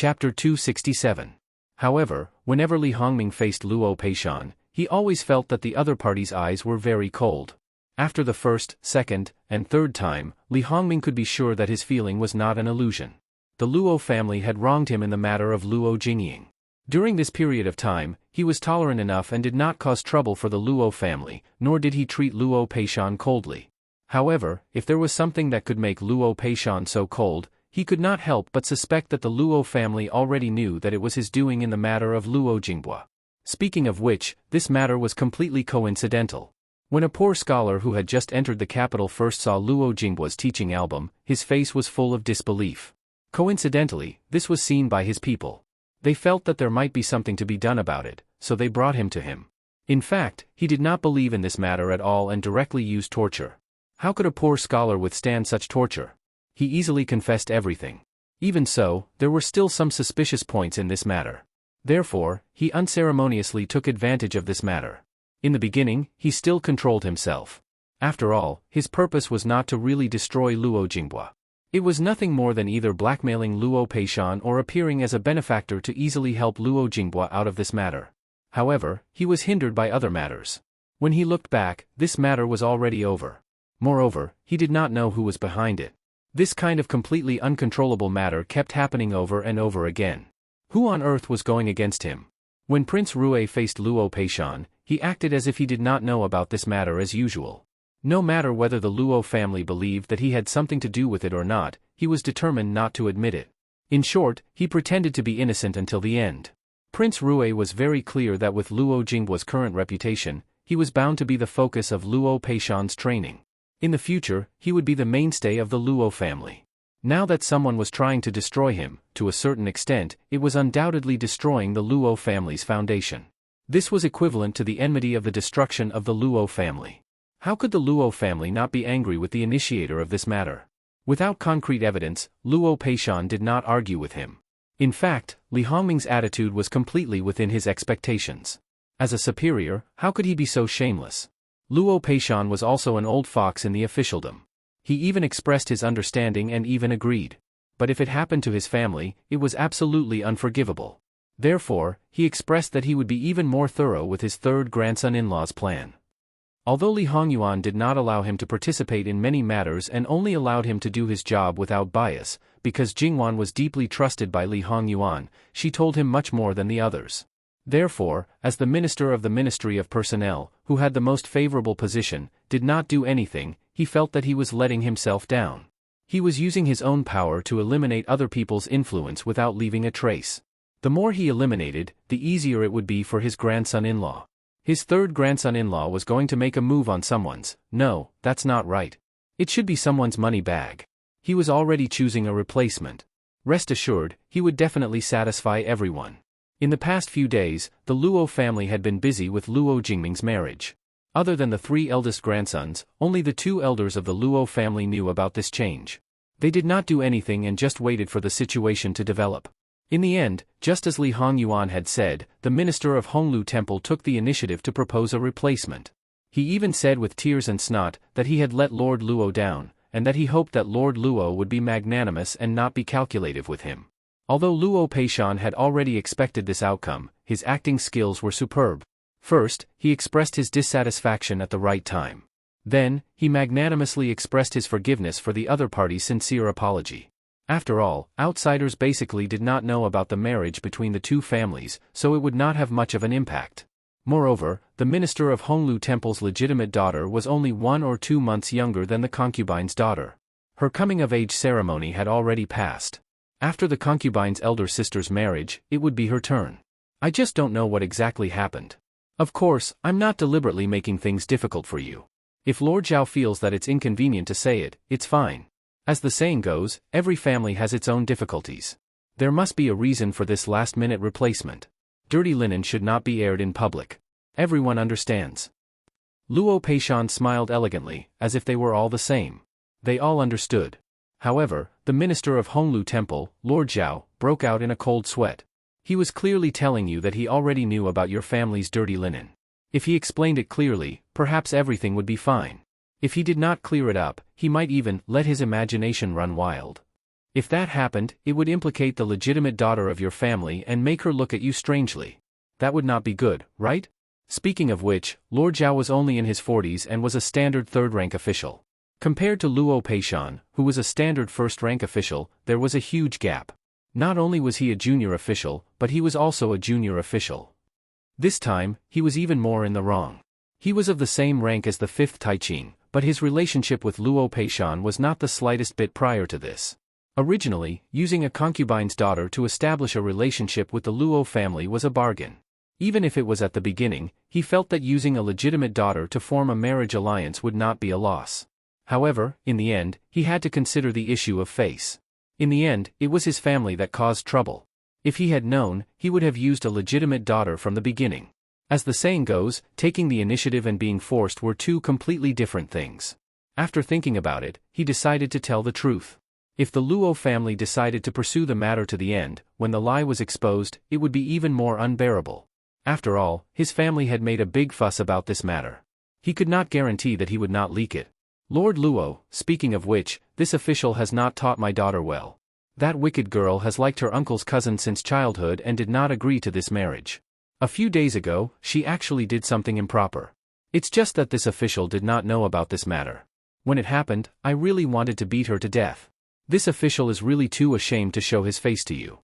Chapter 267. However, whenever Li Hongming faced Luo Peishan, he always felt that the other party's eyes were very cold. After the first, second, and third time, Li Hongming could be sure that his feeling was not an illusion. The Luo family had wronged him in the matter of Luo Jingying. During this period of time, he was tolerant enough and did not cause trouble for the Luo family, nor did he treat Luo Peishan coldly. However, if there was something that could make Luo Peishan so cold, he could not help but suspect that the Luo family already knew that it was his doing in the matter of Luo Jinghua. Speaking of which, this matter was completely coincidental. When a poor scholar who had just entered the capital first saw Luo Jinghua's teaching album, his face was full of disbelief. Coincidentally, this was seen by his people. They felt that there might be something to be done about it, so they brought him to him. In fact, he did not believe in this matter at all and directly used torture. How could a poor scholar withstand such torture? He easily confessed everything. Even so, there were still some suspicious points in this matter. Therefore, he unceremoniously took advantage of this matter. In the beginning, he still controlled himself. After all, his purpose was not to really destroy Luo Jinghua. It was nothing more than either blackmailing Luo Peishan or appearing as a benefactor to easily help Luo Jinghua out of this matter. However, he was hindered by other matters. When he looked back, this matter was already over. Moreover, he did not know who was behind it. This kind of completely uncontrollable matter kept happening over and over again. Who on earth was going against him? When Prince Rue faced Luo Peishan, he acted as if he did not know about this matter as usual. No matter whether the Luo family believed that he had something to do with it or not, he was determined not to admit it. In short, he pretended to be innocent until the end. Prince Rue was very clear that with Luo Jinghua's current reputation, he was bound to be the focus of Luo Peishan's training. In the future, he would be the mainstay of the Luo family. Now that someone was trying to destroy him, to a certain extent, it was undoubtedly destroying the Luo family's foundation. This was equivalent to the enmity of the destruction of the Luo family. How could the Luo family not be angry with the initiator of this matter? Without concrete evidence, Luo Peishan did not argue with him. In fact, Li Hongming's attitude was completely within his expectations. As a superior, how could he be so shameless? Luo Peishan was also an old fox in the officialdom. He even expressed his understanding and even agreed. But if it happened to his family, it was absolutely unforgivable. Therefore, he expressed that he would be even more thorough with his third grandson-in-law's plan. Although Li Hongyuan did not allow him to participate in many matters and only allowed him to do his job without bias, because Jingwan was deeply trusted by Li Hongyuan, she told him much more than the others. Therefore, as the minister of the Ministry of Personnel, who had the most favorable position, did not do anything, he felt that he was letting himself down. He was using his own power to eliminate other people's influence without leaving a trace. The more he eliminated, the easier it would be for his grandson-in-law. His third grandson-in-law was going to make a move on someone's. No, that's not right. It should be someone's money bag. He was already choosing a replacement. Rest assured, he would definitely satisfy everyone. In the past few days, the Luo family had been busy with Luo Jingming's marriage. Other than the 3 eldest grandsons, only the 2 elders of the Luo family knew about this change. They did not do anything and just waited for the situation to develop. In the end, just as Li Hongyuan had said, the minister of Honglu Temple took the initiative to propose a replacement. He even said with tears and snot that he had let Lord Luo down, and that he hoped that Lord Luo would be magnanimous and not be calculative with him. Although Luo Peishan had already expected this outcome, his acting skills were superb. First, he expressed his dissatisfaction at the right time. Then, he magnanimously expressed his forgiveness for the other party's sincere apology. After all, outsiders basically did not know about the marriage between the 2 families, so it would not have much of an impact. Moreover, the minister of Honglu Temple's legitimate daughter was only 1 or 2 months younger than the concubine's daughter. Her coming-of-age ceremony had already passed. After the concubine's elder sister's marriage, it would be her turn. I just don't know what exactly happened. Of course, I'm not deliberately making things difficult for you. If Lord Zhao feels that it's inconvenient to say it, it's fine. As the saying goes, every family has its own difficulties. There must be a reason for this last-minute replacement. Dirty linen should not be aired in public. Everyone understands. Luo Peishan smiled elegantly, as if they were all the same. They all understood. However, the minister of Honglu Temple, Lord Zhao, broke out in a cold sweat. He was clearly telling you that he already knew about your family's dirty linen. If he explained it clearly, perhaps everything would be fine. If he did not clear it up, he might even let his imagination run wild. If that happened, it would implicate the legitimate daughter of your family and make her look at you strangely. That would not be good, right? Speaking of which, Lord Zhao was only in his 40s and was a standard third-rank official. Compared to Luo Peishan, who was a standard first-rank official, there was a huge gap. Not only was he a junior official, but he was also a junior official. This time, he was even more in the wrong. He was of the same rank as the 5th Taiqing, but his relationship with Luo Peishan was not the slightest bit prior to this. Originally, using a concubine's daughter to establish a relationship with the Luo family was a bargain. Even if it was at the beginning, he felt that using a legitimate daughter to form a marriage alliance would not be a loss. However, in the end, he had to consider the issue of face. In the end, it was his family that caused trouble. If he had known, he would have used a legitimate daughter from the beginning. As the saying goes, taking the initiative and being forced were two completely different things. After thinking about it, he decided to tell the truth. If the Luo family decided to pursue the matter to the end, when the lie was exposed, it would be even more unbearable. After all, his family had made a big fuss about this matter. He could not guarantee that he would not leak it. Lord Luo, speaking of which, this official has not taught my daughter well. That wicked girl has liked her uncle's cousin since childhood and did not agree to this marriage. A few days ago, she actually did something improper. It's just that this official did not know about this matter. When it happened, I really wanted to beat her to death. This official is really too ashamed to show his face to you.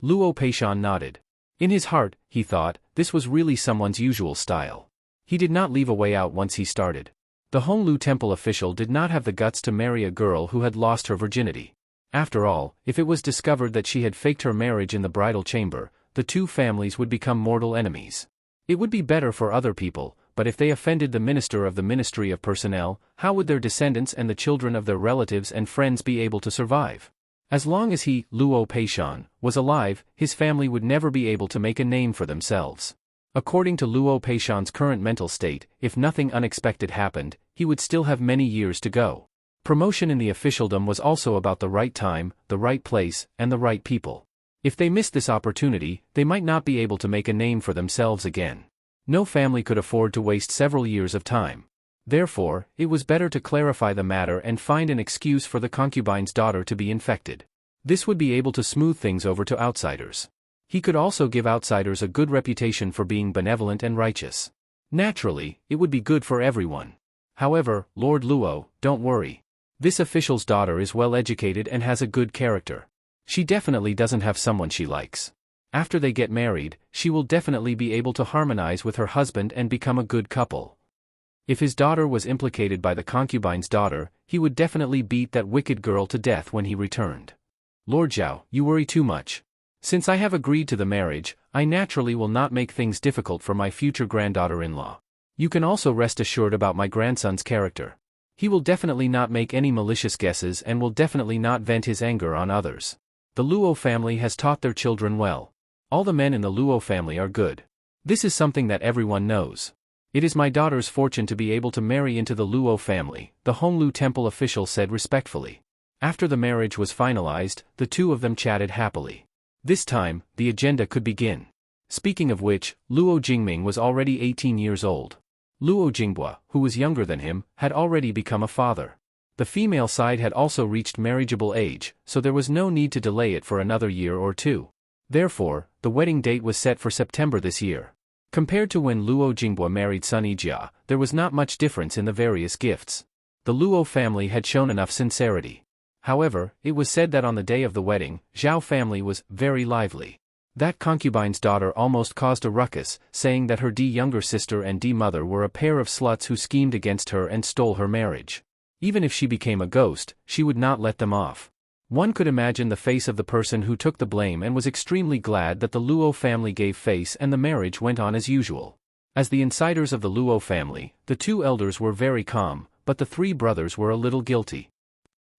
Luo Peishan nodded. In his heart, he thought, this was really someone's usual style. He did not leave a way out once he started. The Honglu Temple official did not have the guts to marry a girl who had lost her virginity. After all, if it was discovered that she had faked her marriage in the bridal chamber, the two families would become mortal enemies. It would be better for other people, but if they offended the minister of the Ministry of Personnel, how would their descendants and the children of their relatives and friends be able to survive? As long as he, Luo Peishan, was alive, his family would never be able to make a name for themselves. According to Luo Peishan's current mental state, if nothing unexpected happened, he would still have many years to go. Promotion in the officialdom was also about the right time, the right place, and the right people. If they missed this opportunity, they might not be able to make a name for themselves again. No family could afford to waste several years of time. Therefore, it was better to clarify the matter and find an excuse for the concubine's daughter to be infected. This would be able to smooth things over to outsiders. He could also give outsiders a good reputation for being benevolent and righteous. Naturally, it would be good for everyone. However, Lord Luo, don't worry. This official's daughter is well educated and has a good character. She definitely doesn't have someone she likes. After they get married, she will definitely be able to harmonize with her husband and become a good couple. If his daughter was implicated by the concubine's daughter, he would definitely beat that wicked girl to death when he returned. Lord Zhao, you worry too much. Since I have agreed to the marriage, I naturally will not make things difficult for my future granddaughter-in-law. You can also rest assured about my grandson's character. He will definitely not make any malicious guesses and will definitely not vent his anger on others. The Luo family has taught their children well. All the men in the Luo family are good. This is something that everyone knows. It is my daughter's fortune to be able to marry into the Luo family, the Honglu Temple official said respectfully. After the marriage was finalized, the two of them chatted happily. This time, the agenda could begin. Speaking of which, Luo Jingming was already 18 years old. Luo Jinghua, who was younger than him, had already become a father. The female side had also reached marriageable age, so there was no need to delay it for another year or two. Therefore, the wedding date was set for September this year. Compared to when Luo Jinghua married Sun Yijia, there was not much difference in the various gifts. The Luo family had shown enough sincerity. However, it was said that on the day of the wedding, Zhao family was very lively. That concubine's daughter almost caused a ruckus, saying that her younger sister and mother were a pair of sluts who schemed against her and stole her marriage. Even if she became a ghost, she would not let them off. One could imagine the face of the person who took the blame and was extremely glad that the Luo family gave face and the marriage went on as usual. As the insiders of the Luo family, the two elders were very calm, but the three brothers were a little guilty.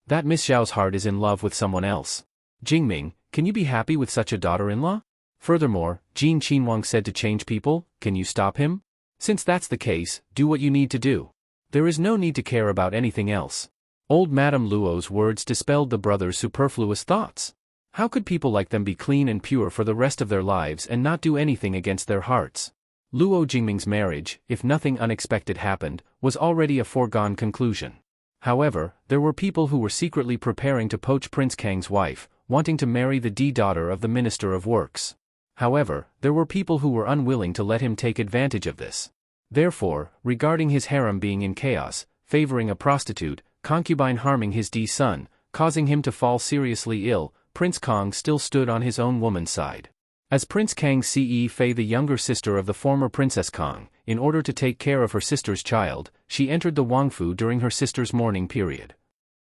That Miss Zhao's heart is in love with someone else. Jingming, can you be happy with such a daughter-in-law? Furthermore, Jin Qinhuang said to change people, can you stop him? Since that's the case, do what you need to do. There is no need to care about anything else. Old Madame Luo's words dispelled the brothers' superfluous thoughts. How could people like them be clean and pure for the rest of their lives and not do anything against their hearts? Luo Jingming's marriage, if nothing unexpected happened, was already a foregone conclusion. However, there were people who were secretly preparing to poach Prince Kang's wife, wanting to marry the daughter of the Minister of Works. However, there were people who were unwilling to let him take advantage of this. Therefore, regarding his harem being in chaos, favoring a prostitute, concubine harming his son, causing him to fall seriously ill, Prince Kang still stood on his own woman's side. As Prince Kang's Fei, the younger sister of the former Princess Kang, in order to take care of her sister's child, she entered the Wangfu during her sister's mourning period.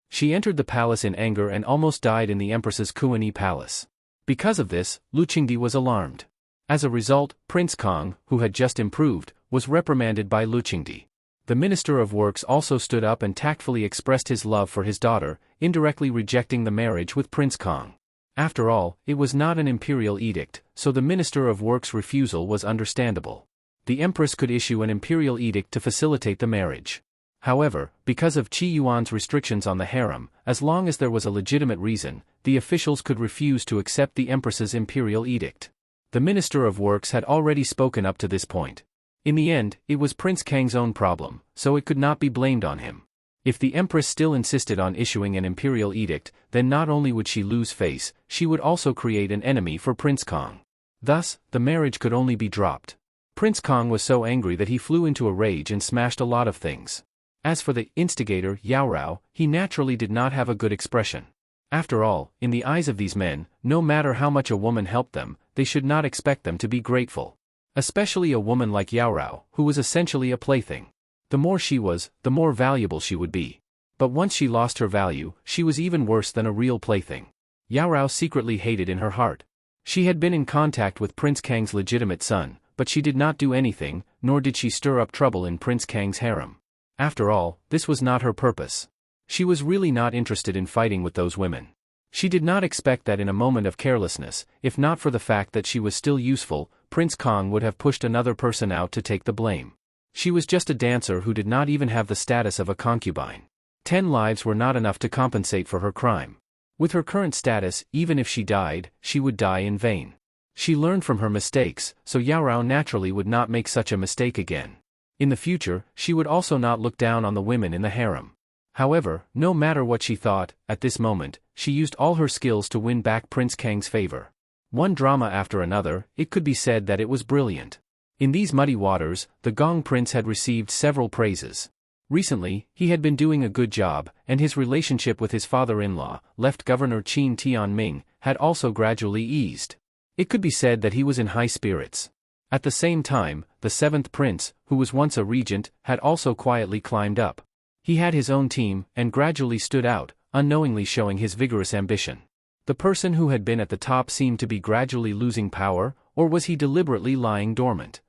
She entered the palace in anger and almost died in the Empress's Kuani palace. Because of this, Lu Qingdi was alarmed. As a result, Prince Kang, who had just improved, was reprimanded by Lu Qingdi. The Minister of Works also stood up and tactfully expressed his love for his daughter, indirectly rejecting the marriage with Prince Kang. After all, it was not an imperial edict, so the Minister of Works' refusal was understandable. The Empress could issue an imperial edict to facilitate the marriage. However, because of Qi Yuan's restrictions on the harem, as long as there was a legitimate reason, the officials could refuse to accept the Empress's imperial edict. The Minister of Works had already spoken up to this point. In the end, it was Prince Kang's own problem, so it could not be blamed on him. If the Empress still insisted on issuing an imperial edict, then not only would she lose face, she would also create an enemy for Prince Kang. Thus, the marriage could only be dropped. Prince Kang was so angry that he flew into a rage and smashed a lot of things. As for the instigator, Yao Rao, he naturally did not have a good expression. After all, in the eyes of these men, no matter how much a woman helped them, they should not expect them to be grateful. Especially a woman like Yao Rao, who was essentially a plaything. The more she was, the more valuable she would be. But once she lost her value, she was even worse than a real plaything. Yao Rao secretly hated in her heart. She had been in contact with Prince Kang's legitimate son, but she did not do anything, nor did she stir up trouble in Prince Kang's harem. After all, this was not her purpose. She was really not interested in fighting with those women. She did not expect that in a moment of carelessness, if not for the fact that she was still useful, Prince Kang would have pushed another person out to take the blame. She was just a dancer who did not even have the status of a concubine. 10 lives were not enough to compensate for her crime. With her current status, even if she died, she would die in vain. She learned from her mistakes, so Yao Rao naturally would not make such a mistake again. In the future, she would also not look down on the women in the harem. However, no matter what she thought, at this moment, she used all her skills to win back Prince Kang's favor. One drama after another, it could be said that it was brilliant. In these muddy waters, the Gong Prince had received several praises. Recently, he had been doing a good job, and his relationship with his father-in-law, Left Governor Qin Tianming, had also gradually eased. It could be said that he was in high spirits. At the same time, the 7th prince, who was once a regent, had also quietly climbed up. He had his own team, and gradually stood out, unknowingly showing his vigorous ambition. The person who had been at the top seemed to be gradually losing power, or was he deliberately lying dormant?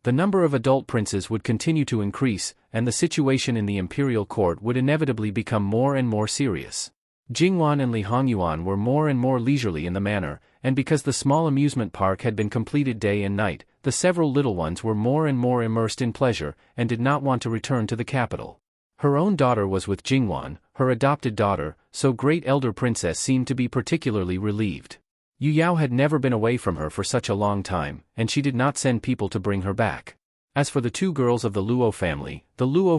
The number of adult princes would continue to increase, and the situation in the imperial court would inevitably become more and more serious. Jingwan and Li Hongyuan were more and more leisurely in the manner, and because the small amusement park had been completed day and night, the several little ones were more and more immersed in pleasure, and did not want to return to the capital. Her own daughter was with Jingwan, her adopted daughter, so great elder princess seemed to be particularly relieved. Yu Yao had never been away from her for such a long time, and she did not send people to bring her back. As for the 2 girls of the Luo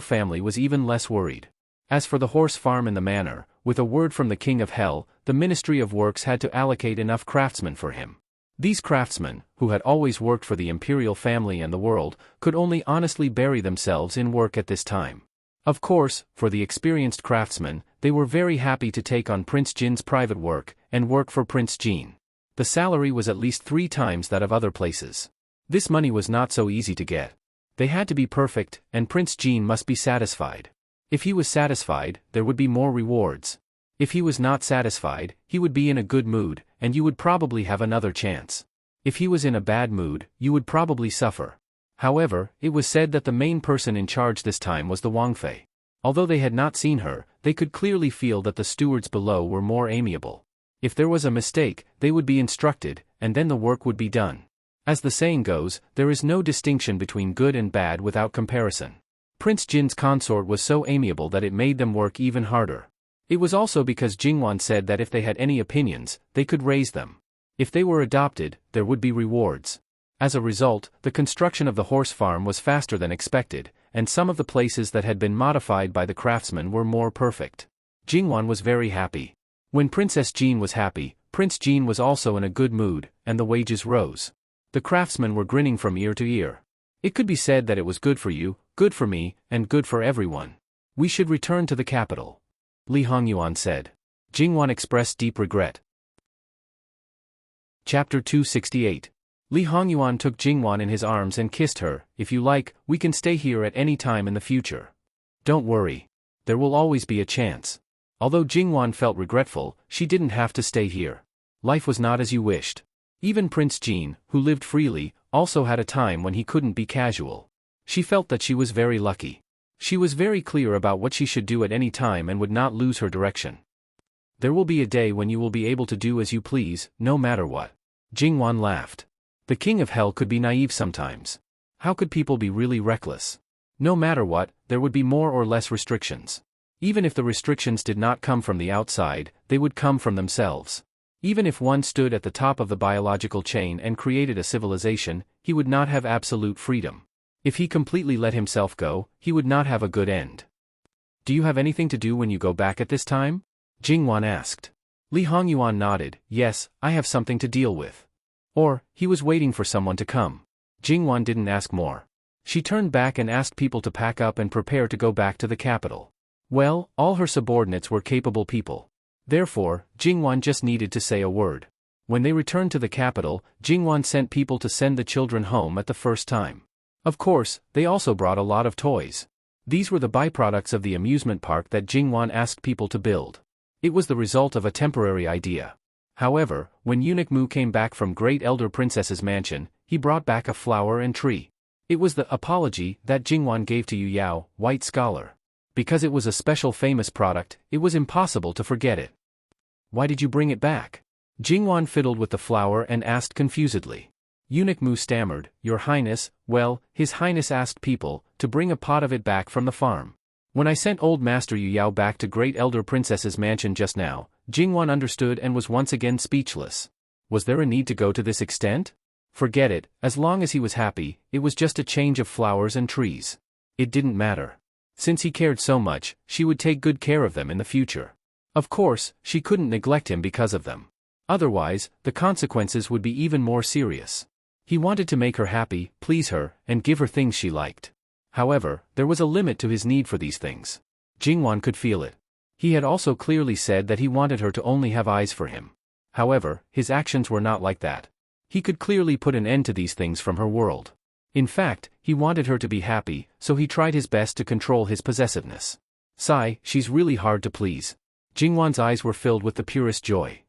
family was even less worried. As for the horse farm in the manor, with a word from the King of Hell, the Ministry of Works had to allocate enough craftsmen for him. These craftsmen, who had always worked for the imperial family and the world, could only honestly bury themselves in work at this time. Of course, for the experienced craftsmen, they were very happy to take on Prince Jin's private work, and work for Prince Jin. The salary was at least 3 times that of other places. This money was not so easy to get. They had to be perfect, and Prince Jin must be satisfied. If he was satisfied, there would be more rewards. If he was not satisfied, he would be in a good mood, and you would probably have another chance. If he was in a bad mood, you would probably suffer. However, it was said that the main person in charge this time was the Wang Fei. Although they had not seen her, they could clearly feel that the stewards below were more amiable. If there was a mistake, they would be instructed, and then the work would be done. As the saying goes, there is no distinction between good and bad without comparison. Prince Jin's consort was so amiable that it made them work even harder. It was also because Jingwan said that if they had any opinions, they could raise them. If they were adopted, there would be rewards. As a result, the construction of the horse farm was faster than expected, and some of the places that had been modified by the craftsmen were more perfect. Jingwan was very happy. When Princess Jean was happy, Prince Jean was also in a good mood, and the wages rose. The craftsmen were grinning from ear to ear. It could be said that it was good for you, good for me, and good for everyone. We should return to the capital, Li Hongyuan said. Jingwan expressed deep regret. Chapter 268. Li Hongyuan took Jingwan in his arms and kissed her. If you like, we can stay here at any time in the future. Don't worry. There will always be a chance. Although Jingwan felt regretful, she didn't have to stay here. Life was not as you wished. Even Prince Jean, who lived freely, also had a time when he couldn't be casual. She felt that she was very lucky. She was very clear about what she should do at any time and would not lose her direction. There will be a day when you will be able to do as you please, no matter what. Jingwan laughed. The king of hell could be naive sometimes. How could people be really reckless? No matter what, there would be more or less restrictions. Even if the restrictions did not come from the outside, they would come from themselves. Even if one stood at the top of the biological chain and created a civilization, he would not have absolute freedom. If he completely let himself go, he would not have a good end. Do you have anything to do when you go back at this time? Jingwan asked. Li Hongyuan nodded. Yes, I have something to deal with. Or, he was waiting for someone to come. Jingwan didn't ask more. She turned back and asked people to pack up and prepare to go back to the capital. Well, all her subordinates were capable people. Therefore, Jingwan just needed to say a word. When they returned to the capital, Jingwan sent people to send the children home at the first time. Of course, they also brought a lot of toys. These were the byproducts of the amusement park that Jingwan asked people to build. It was the result of a temporary idea. However, when Eunuch Mu came back from Great Elder Princess's mansion, he brought back a flower and tree. It was the apology that Jingwan gave to Yu Yao, White Scholar. Because it was a special famous product, it was impossible to forget it. Why did you bring it back? Jingwan fiddled with the flower and asked confusedly. Eunuch Mu stammered, Your Highness, well, His Highness asked people to bring a pot of it back from the farm. When I sent old Master Yu Yao back to Great Elder Princess's mansion just now, Jingwan understood and was once again speechless. Was there a need to go to this extent? Forget it, as long as he was happy, it was just a change of flowers and trees. It didn't matter. Since he cared so much, she would take good care of them in the future. Of course, she couldn't neglect him because of them. Otherwise, the consequences would be even more serious. He wanted to make her happy, please her, and give her things she liked. However, there was a limit to his need for these things. Jingwan could feel it. He had also clearly said that he wanted her to only have eyes for him. However, his actions were not like that. He could clearly put an end to these things from her world. In fact, he wanted her to be happy, so he tried his best to control his possessiveness. Sigh, she's really hard to please. Jingwan's eyes were filled with the purest joy.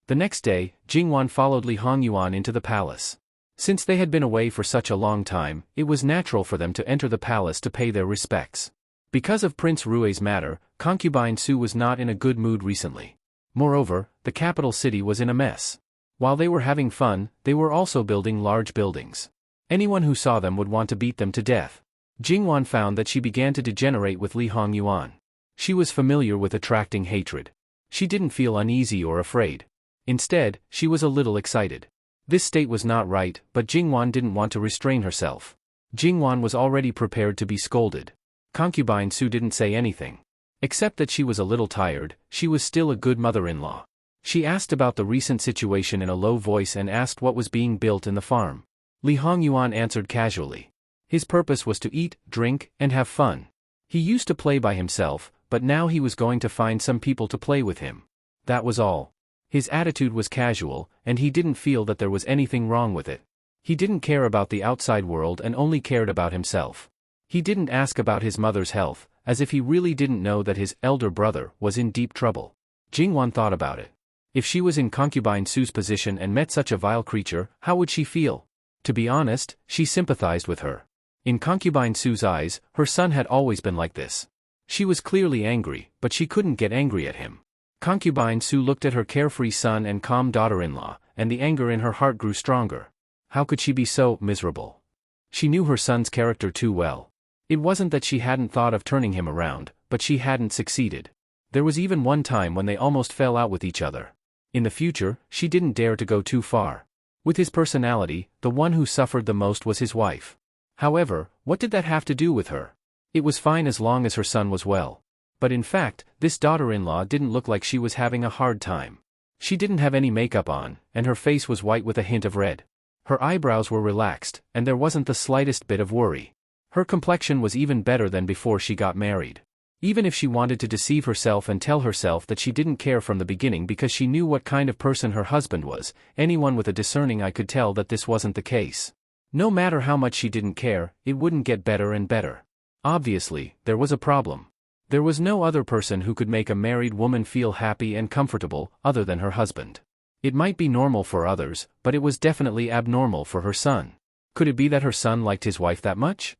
The next day, Jingwan followed Li Hongyuan into the palace. Since they had been away for such a long time, it was natural for them to enter the palace to pay their respects. Because of Prince Rui's matter, concubine Su was not in a good mood recently. Moreover, the capital city was in a mess. While they were having fun, they were also building large buildings. Anyone who saw them would want to beat them to death. Jingwan found that she began to degenerate with Li Hongyuan. She was familiar with attracting hatred. She didn't feel uneasy or afraid. Instead, she was a little excited. This state was not right, but Jingwan didn't want to restrain herself. Jingwan was already prepared to be scolded. Concubine Su didn't say anything. Except that she was a little tired, she was still a good mother-in-law. She asked about the recent situation in a low voice and asked what was being built in the farm. Li Hongyuan answered casually. His purpose was to eat, drink, and have fun. He used to play by himself, but now he was going to find some people to play with him. That was all. His attitude was casual, and he didn't feel that there was anything wrong with it. He didn't care about the outside world and only cared about himself. He didn't ask about his mother's health, as if he really didn't know that his elder brother was in deep trouble. Jingwan thought about it. If she was in concubine Su's position and met such a vile creature, how would she feel? To be honest, she sympathized with her. In concubine Su's eyes, her son had always been like this. She was clearly angry, but she couldn't get angry at him. Concubine Su looked at her carefree son and calm daughter-in-law, and the anger in her heart grew stronger. How could she be so miserable? She knew her son's character too well. It wasn't that she hadn't thought of turning him around, but she hadn't succeeded. There was even one time when they almost fell out with each other. In the future, she didn't dare to go too far. With his personality, the one who suffered the most was his wife. However, what did that have to do with her? It was fine as long as her son was well. But in fact, this daughter-in-law didn't look like she was having a hard time. She didn't have any makeup on, and her face was white with a hint of red. Her eyebrows were relaxed, and there wasn't the slightest bit of worry. Her complexion was even better than before she got married. Even if she wanted to deceive herself and tell herself that she didn't care from the beginning because she knew what kind of person her husband was, anyone with a discerning eye could tell that this wasn't the case. No matter how much she didn't care, it wouldn't get better and better. Obviously, there was a problem. There was no other person who could make a married woman feel happy and comfortable, other than her husband. It might be normal for others, but it was definitely abnormal for her son. Could it be that her son liked his wife that much?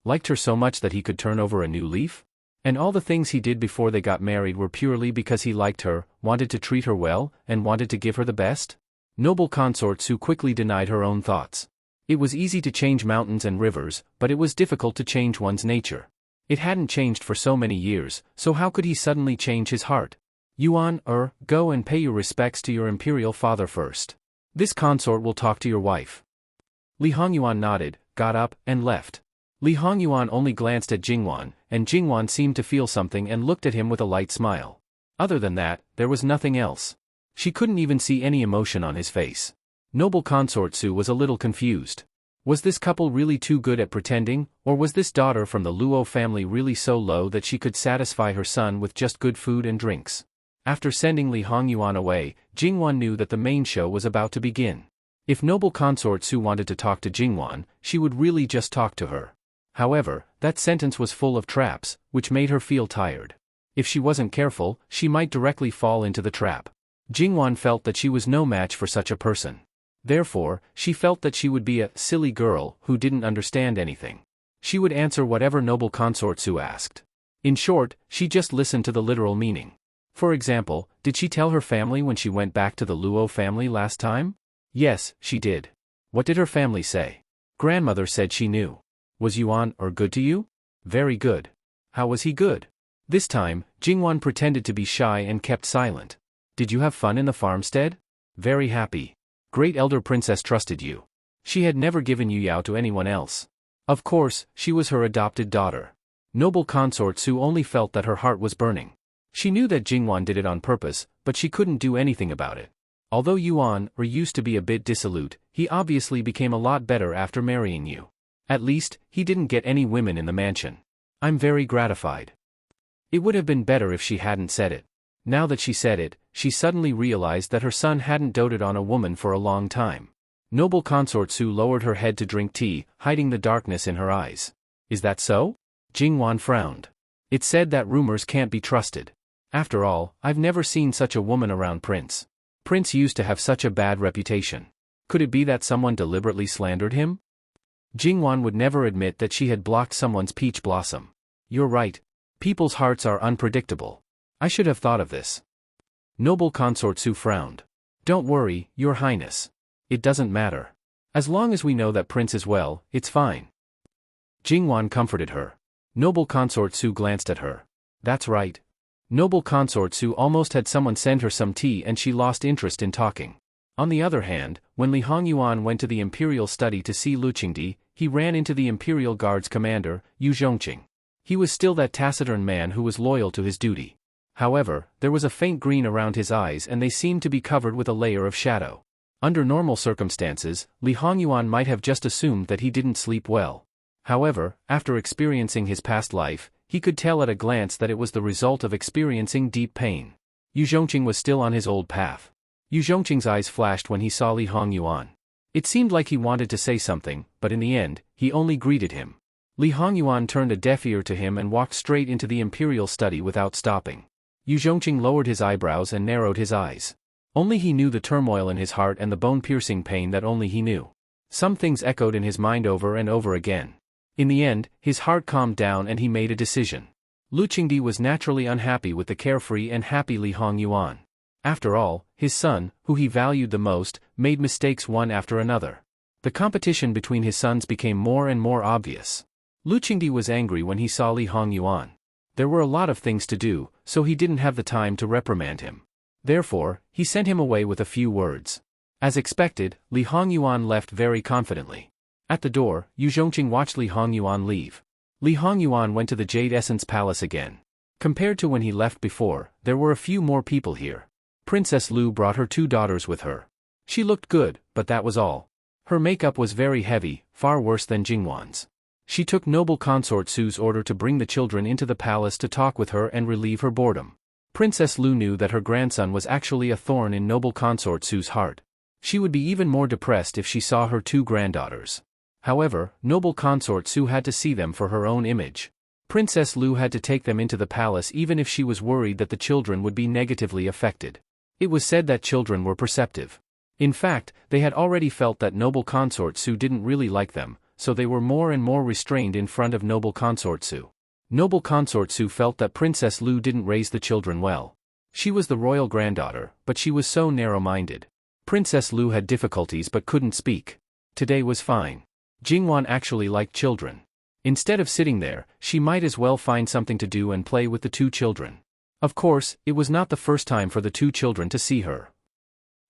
Liked her so much that he could turn over a new leaf? And all the things he did before they got married were purely because he liked her, wanted to treat her well, and wanted to give her the best? Noble consort Su quickly denied her own thoughts. It was easy to change mountains and rivers, but it was difficult to change one's nature. It hadn't changed for so many years, so how could he suddenly change his heart? Yuan, go and pay your respects to your imperial father first. This consort will talk to your wife. Li Hongyuan nodded, got up, and left. Li Hongyuan only glanced at Jingwan, and Jingwan seemed to feel something and looked at him with a light smile. Other than that, there was nothing else. She couldn't even see any emotion on his face. Noble consort Su was a little confused. Was this couple really too good at pretending, or was this daughter from the Luo family really so low that she could satisfy her son with just good food and drinks? After sending Li Hongyuan away, Jingwan knew that the main show was about to begin. If noble consort Su wanted to talk to Jingwan, she would really just talk to her. However, that sentence was full of traps, which made her feel tired. If she wasn't careful, she might directly fall into the trap. Jingwan felt that she was no match for such a person. Therefore, she felt that she would be a silly girl who didn't understand anything. She would answer whatever noble consort Su asked. In short, she just listened to the literal meaning. For example, did she tell her family when she went back to the Luo family last time? Yes, she did. What did her family say? Grandmother said she knew. Was Yuan good to you? Very good. How was he good? This time, Jingwan pretended to be shy and kept silent. Did you have fun in the farmstead? Very happy. Great elder princess trusted you. She had never given Yu Yao to anyone else. Of course, she was her adopted daughter. Noble consort Su only felt that her heart was burning. She knew that Jingwan did it on purpose, but she couldn't do anything about it. Although Yuan used to be a bit dissolute, he obviously became a lot better after marrying you. At least, he didn't get any women in the mansion. I'm very gratified. It would have been better if she hadn't said it. Now that she said it, she suddenly realized that her son hadn't doted on a woman for a long time. Noble consort Su lowered her head to drink tea, hiding the darkness in her eyes. Is that so? Jingwan frowned. It said that rumors can't be trusted. After all, I've never seen such a woman around Prince. Prince used to have such a bad reputation. Could it be that someone deliberately slandered him? Jingwan would never admit that she had blocked someone's peach blossom. You're right. People's hearts are unpredictable. I should have thought of this. Noble consort Su frowned. Don't worry, Your Highness. It doesn't matter. As long as we know that Prince is well, it's fine. Jingwan comforted her. Noble consort Su glanced at her. That's right. Noble consort Su almost had someone send her some tea and she lost interest in talking. On the other hand, when Li Hongyuan went to the imperial study to see Luqingdi, he ran into the imperial guard's commander, Yu Zhongqing. He was still that taciturn man who was loyal to his duty. However, there was a faint green around his eyes and they seemed to be covered with a layer of shadow. Under normal circumstances, Li Hongyuan might have just assumed that he didn't sleep well. However, after experiencing his past life, he could tell at a glance that it was the result of experiencing deep pain. Yu Zhongqing was still on his old path. Yu Zhongqing's eyes flashed when he saw Li Hongyuan. It seemed like he wanted to say something, but in the end, he only greeted him. Li Hongyuan turned a deaf ear to him and walked straight into the imperial study without stopping. Yu Zhongqing lowered his eyebrows and narrowed his eyes. Only he knew the turmoil in his heart and the bone-piercing pain that only he knew. Some things echoed in his mind over and over again. In the end, his heart calmed down and he made a decision. Luqingdi was naturally unhappy with the carefree and happy Li Hongyuan. After all, his son, who he valued the most, made mistakes one after another. The competition between his sons became more and more obvious. Luqingdi was angry when he saw Li Hongyuan. There were a lot of things to do, so he didn't have the time to reprimand him. Therefore, he sent him away with a few words. As expected, Li Hongyuan left very confidently. At the door, Yu Zhongqing watched Li Hongyuan leave. Li Hongyuan went to the Jade Essence Palace again. Compared to when he left before, there were a few more people here. Princess Lu brought her 2 daughters with her. She looked good, but that was all. Her makeup was very heavy, far worse than Jingwan's. She took noble consort Su's order to bring the children into the palace to talk with her and relieve her boredom. Princess Lu knew that her grandson was actually a thorn in noble consort Su's heart. She would be even more depressed if she saw her 2 granddaughters. However, noble consort Su had to see them for her own image. Princess Lu had to take them into the palace even if she was worried that the children would be negatively affected. It was said that children were perceptive. In fact, they had already felt that noble consort Su didn't really like them, so they were more and more restrained in front of noble consort Su. Noble consort Su felt that Princess Lu didn't raise the children well. She was the royal granddaughter, but she was so narrow-minded. Princess Lu had difficulties but couldn't speak. Today was fine. Jingwan actually liked children. Instead of sitting there, she might as well find something to do and play with the 2 children. Of course, it was not the first time for the 2 children to see her.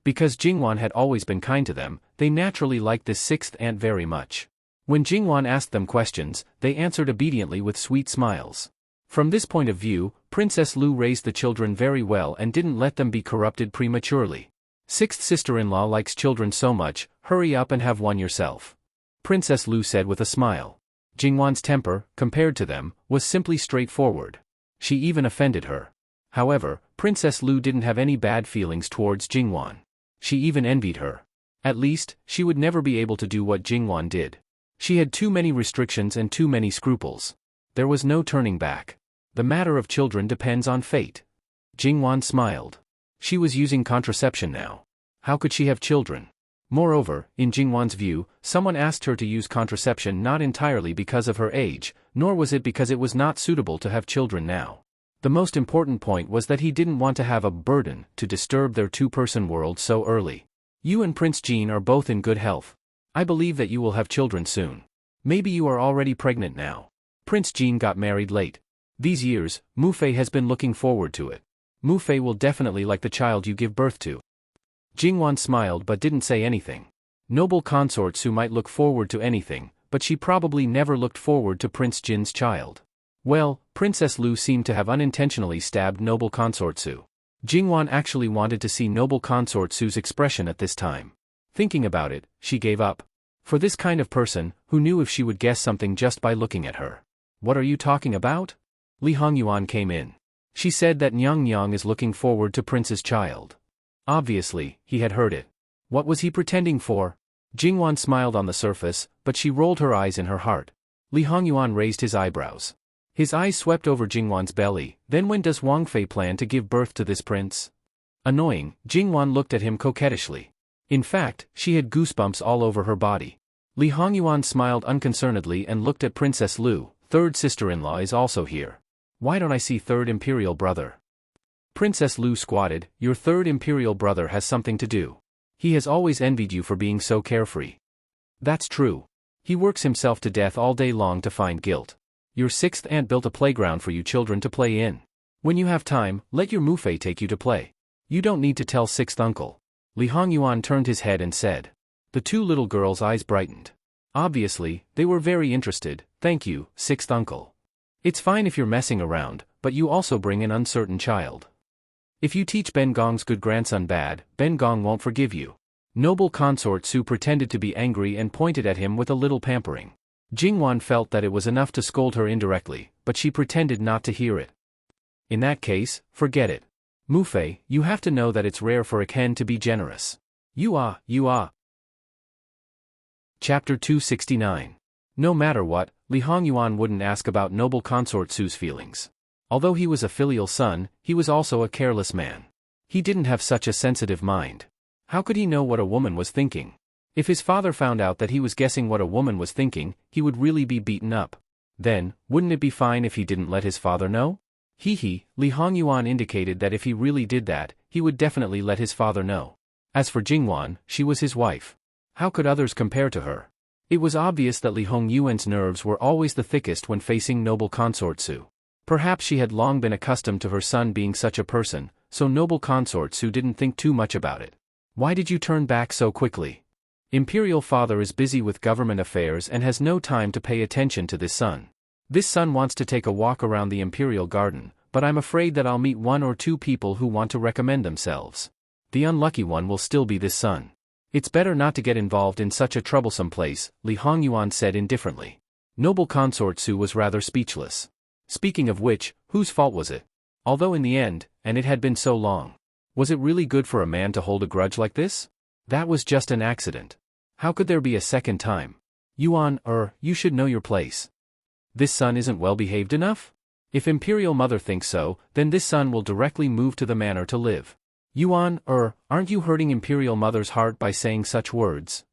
Because Jingwan had always been kind to them, they naturally liked this 6th aunt very much. When Jingwan asked them questions, they answered obediently with sweet smiles. From this point of view, Princess Lu raised the children very well and didn't let them be corrupted prematurely. 6th sister-in-law likes children so much, hurry up and have one yourself. Princess Lu said with a smile. Jingwan's temper, compared to them, was simply straightforward. She even offended her. However, Princess Lu didn't have any bad feelings towards Jingwan. She even envied her. At least, she would never be able to do what Jingwan did. She had too many restrictions and too many scruples. There was no turning back. The matter of children depends on fate. Jingwan smiled. She was using contraception now. How could she have children? Moreover, in Jingwan's view, someone asked her to use contraception not entirely because of her age, nor was it because it was not suitable to have children now. The most important point was that he didn't want to have a burden to disturb their 2-person world so early. You and Prince Jean are both in good health. I believe that you will have children soon. Maybe you are already pregnant now. Prince Jean got married late. These years, Mu Fei has been looking forward to it. Mu Fei will definitely like the child you give birth to. Jingwan smiled but didn't say anything. Noble consort Su might look forward to anything, but she probably never looked forward to Prince Jin's child. Well, Princess Lu seemed to have unintentionally stabbed noble consort Su. Jingwan actually wanted to see noble consort Su's expression at this time. Thinking about it, she gave up. For this kind of person, who knew if she would guess something just by looking at her? What are you talking about? Li Hongyuan came in. She said that Nyang Nyang is looking forward to Prince's child. Obviously, he had heard it. What was he pretending for? Jingwan smiled on the surface, but she rolled her eyes in her heart. Li Hongyuan raised his eyebrows. His eyes swept over Jingwan's belly. Then when does Wang Fei plan to give birth to this prince? Annoying, Jingwan looked at him coquettishly. In fact, she had goosebumps all over her body. Li Hongyuan smiled unconcernedly and looked at Princess Lu. 3rd sister-in-law is also here. Why don't I see 3rd imperial brother? Princess Lu squatted. Your 3rd imperial brother has something to do. He has always envied you for being so carefree. That's true. He works himself to death all day long to find guilt. Your 6th aunt built a playground for you children to play in. When you have time, let your Mu Fei take you to play. You don't need to tell 6th uncle. Li Hongyuan turned his head and said. The 2 little girls' eyes brightened. Obviously, they were very interested. Thank you, 6th uncle. It's fine if you're messing around, but you also bring an uncertain child. If you teach Ben Gong's good grandson bad, Ben Gong won't forgive you. Noble consort Su pretended to be angry and pointed at him with a little pampering. Jingwan felt that it was enough to scold her indirectly, but she pretended not to hear it. In that case, forget it. Mu Fei, you have to know that it's rare for a Ken to be generous. You are. Chapter 269. No matter what, Li Hongyuan wouldn't ask about noble consort Su's feelings. Although he was a filial son, he was also a careless man. He didn't have such a sensitive mind. How could he know what a woman was thinking? If his father found out that he was guessing what a woman was thinking, he would really be beaten up. Then, wouldn't it be fine if he didn't let his father know? Li Hongyuan indicated that if he really did that, he would definitely let his father know. As for Jingwan, she was his wife. How could others compare to her? It was obvious that Li Hongyuan's nerves were always the thickest when facing noble consort Su. Perhaps she had long been accustomed to her son being such a person, so noble consort Su didn't think too much about it. Why did you turn back so quickly? Imperial father is busy with government affairs and has no time to pay attention to this son. This son wants to take a walk around the Imperial garden, but I'm afraid that I'll meet 1 or 2 people who want to recommend themselves. The unlucky one will still be this son. It's better not to get involved in such a troublesome place, Li Hongyuan said indifferently. Noble consort Su was rather speechless. Speaking of which, whose fault was it? Although in the end, and it had been so long. Was it really good for a man to hold a grudge like this? That was just an accident. How could there be a second time? Yuan, you should know your place. This son isn't well behaved enough? If Imperial Mother thinks so, then this son will directly move to the manor to live. Yuan, aren't you hurting Imperial Mother's heart by saying such words?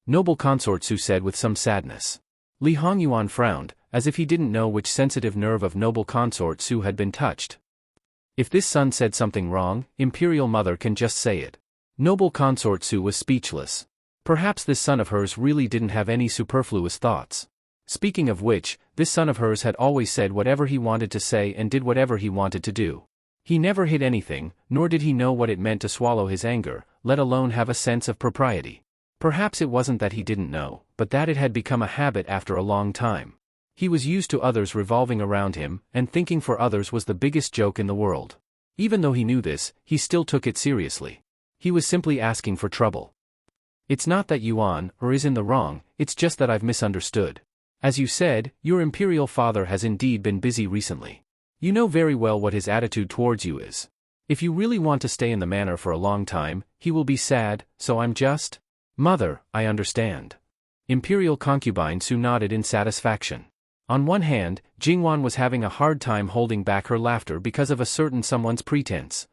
Noble consort Su said with some sadness. Li Hongyuan frowned, as if he didn't know which sensitive nerve of noble consort Su had been touched. If this son said something wrong, Imperial Mother can just say it. Noble consort Su was speechless. Perhaps this son of hers really didn't have any superfluous thoughts. Speaking of which, this son of hers had always said whatever he wanted to say and did whatever he wanted to do. He never hid anything, nor did he know what it meant to swallow his anger, let alone have a sense of propriety. Perhaps it wasn't that he didn't know, but that it had become a habit after a long time. He was used to others revolving around him, and thinking for others was the biggest joke in the world. Even though he knew this, he still took it seriously. He was simply asking for trouble. It's not that Yuan is in the wrong, it's just that I've misunderstood. As you said, your imperial father has indeed been busy recently. You know very well what his attitude towards you is. If you really want to stay in the manor for a long time, he will be sad, so I'm just... Mother, I understand. Imperial concubine Su nodded in satisfaction. On one hand, Jingwan was having a hard time holding back her laughter because of a certain someone's pretense.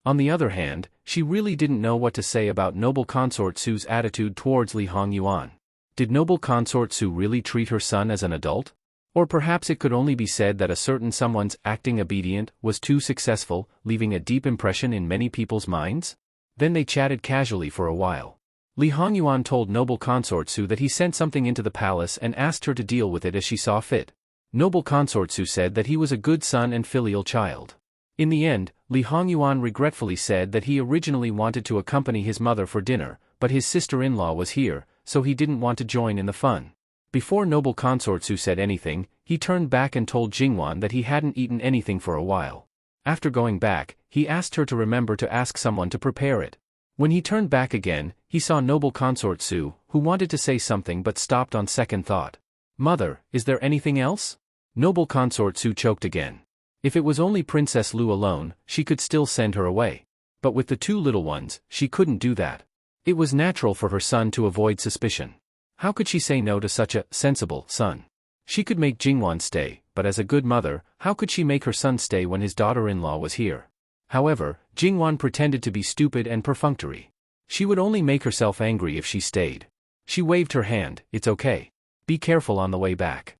On the other hand, she really didn't know what to say about noble consort Su's attitude towards Li Hongyuan. Did noble consort Su really treat her son as an adult? Or perhaps it could only be said that a certain someone's acting obedient was too successful, leaving a deep impression in many people's minds? Then they chatted casually for a while. Li Hongyuan told noble consort Su that he sent something into the palace and asked her to deal with it as she saw fit. Noble consort Su said that he was a good son and filial child. In the end, Li Hongyuan regretfully said that he originally wanted to accompany his mother for dinner, but his sister-in-law was here, so he didn't want to join in the fun. Before noble consort Su said anything, he turned back and told Jingwan that he hadn't eaten anything for a while. After going back, he asked her to remember to ask someone to prepare it. When he turned back again, he saw noble consort Su, who wanted to say something but stopped on second thought. Mother, is there anything else? Noble consort Su choked again. If it was only Princess Lu alone, she could still send her away. But with the 2 little ones, she couldn't do that. It was natural for her son to avoid suspicion. How could she say no to such a sensible son? She could make Jingwan stay, but as a good mother, how could she make her son stay when his daughter-in-law was here? However, Jingwan pretended to be stupid and perfunctory. She would only make herself angry if she stayed. She waved her hand, it's okay. Be careful on the way back.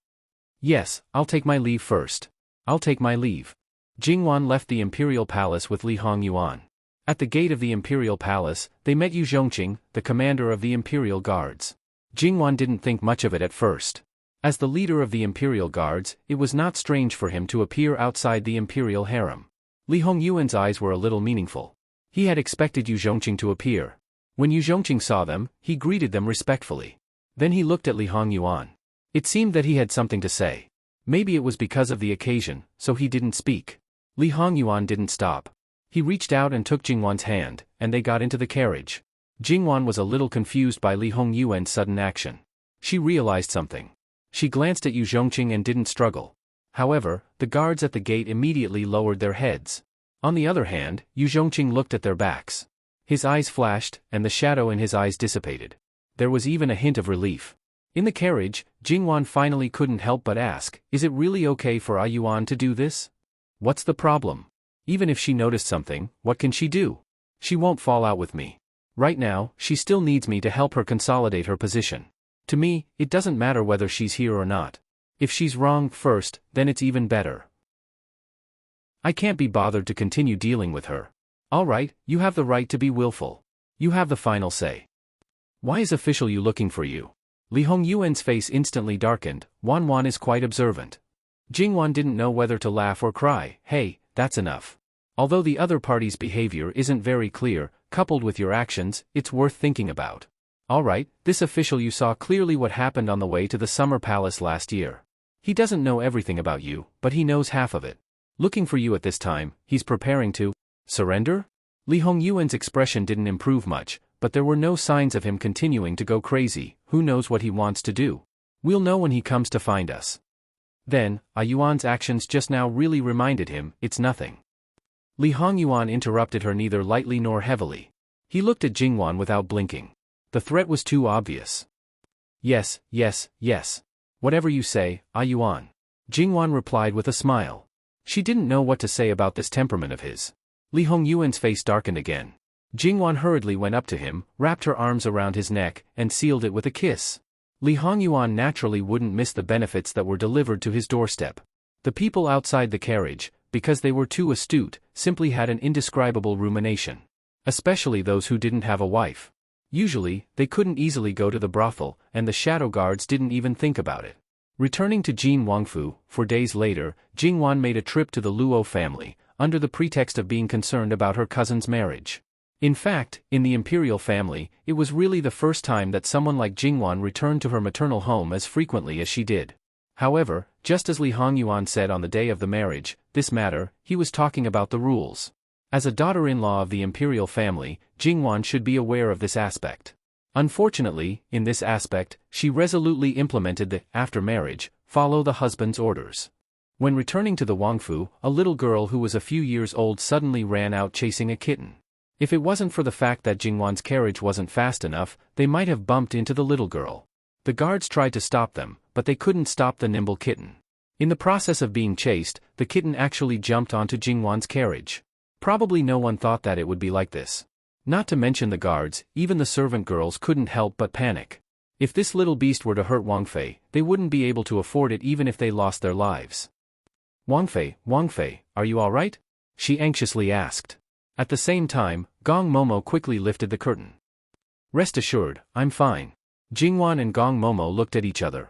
Yes, I'll take my leave first. I'll take my leave. Jingwan left the imperial palace with Li Hongyuan. At the gate of the imperial palace, they met Yu Zhongqing, the commander of the imperial guards. Jingwan didn't think much of it at first. As the leader of the imperial guards, it was not strange for him to appear outside the imperial harem. Li Hongyuan's eyes were a little meaningful. He had expected Yu Zhongqing to appear. When Yu Zhongqing saw them, he greeted them respectfully. Then he looked at Li Hongyuan. It seemed that he had something to say. Maybe it was because of the occasion, so he didn't speak. Li Hongyuan didn't stop. He reached out and took Jingwan's hand, and they got into the carriage. Jingwan was a little confused by Li Hongyuan's sudden action. She realized something. She glanced at Yu Zhongqing and didn't struggle. However, the guards at the gate immediately lowered their heads. On the other hand, Yu Zhongqing looked at their backs. His eyes flashed, and the shadow in his eyes dissipated. There was even a hint of relief. In the carriage, Jingwan finally couldn't help but ask, is it really okay for Yuan to do this? What's the problem? Even if she noticed something, what can she do? She won't fall out with me. Right now, she still needs me to help her consolidate her position. To me, it doesn't matter whether she's here or not. If she's wrong first, then it's even better. I can't be bothered to continue dealing with her. All right, you have the right to be willful. You have the final say. Why is official Yu looking for you? Li Hongyuan's face instantly darkened. Wan is quite observant. Jingwan didn't know whether to laugh or cry. Hey, that's enough. Although the other party's behavior isn't very clear, coupled with your actions, it's worth thinking about. Alright, this official you saw clearly what happened on the way to the Summer Palace last year. He doesn't know everything about you, but he knows half of it. Looking for you at this time, he's preparing to surrender? Li Hongyuan's expression didn't improve much, but there were no signs of him continuing to go crazy. Who knows what he wants to do? We'll know when he comes to find us. Then, Yuan's actions just now really reminded him, it's nothing. Li Hongyuan interrupted her neither lightly nor heavily. He looked at Jingwan without blinking. The threat was too obvious. Yes, yes, yes. Whatever you say, Yuan. Jingwan replied with a smile. She didn't know what to say about this temperament of his. Li Hongyuan's face darkened again. Jingwan hurriedly went up to him, wrapped her arms around his neck, and sealed it with a kiss. Li Hongyuan naturally wouldn't miss the benefits that were delivered to his doorstep. The people outside the carriage, because they were too astute, simply had an indescribable rumination. Especially those who didn't have a wife. Usually, they couldn't easily go to the brothel, and the shadow guards didn't even think about it. Returning to Jin Wangfu, 4 days later, Jingwan made a trip to the Luo family, under the pretext of being concerned about her cousin's marriage. In fact, in the imperial family, it was really the first time that someone like Jingwan returned to her maternal home as frequently as she did. However, just as Li Hongyuan said on the day of the marriage, this matter, he was talking about the rules. As a daughter-in-law of the imperial family, Jingwan should be aware of this aspect. Unfortunately, in this aspect, she resolutely implemented the, after marriage, follow the husband's orders. When returning to the Wangfu, a little girl who was a few years old suddenly ran out chasing a kitten. If it wasn't for the fact that Jingwan's carriage wasn't fast enough, they might have bumped into the little girl. The guards tried to stop them, but they couldn't stop the nimble kitten. In the process of being chased, the kitten actually jumped onto Jingwan's carriage. Probably no one thought that it would be like this. Not to mention the guards, even the servant girls couldn't help but panic. If this little beast were to hurt Wang Fei, they wouldn't be able to afford it even if they lost their lives. Wang Fei, are you alright? She anxiously asked. At the same time, Gong Momo quickly lifted the curtain. Rest assured, I'm fine. Jingwan and Gong Momo looked at each other.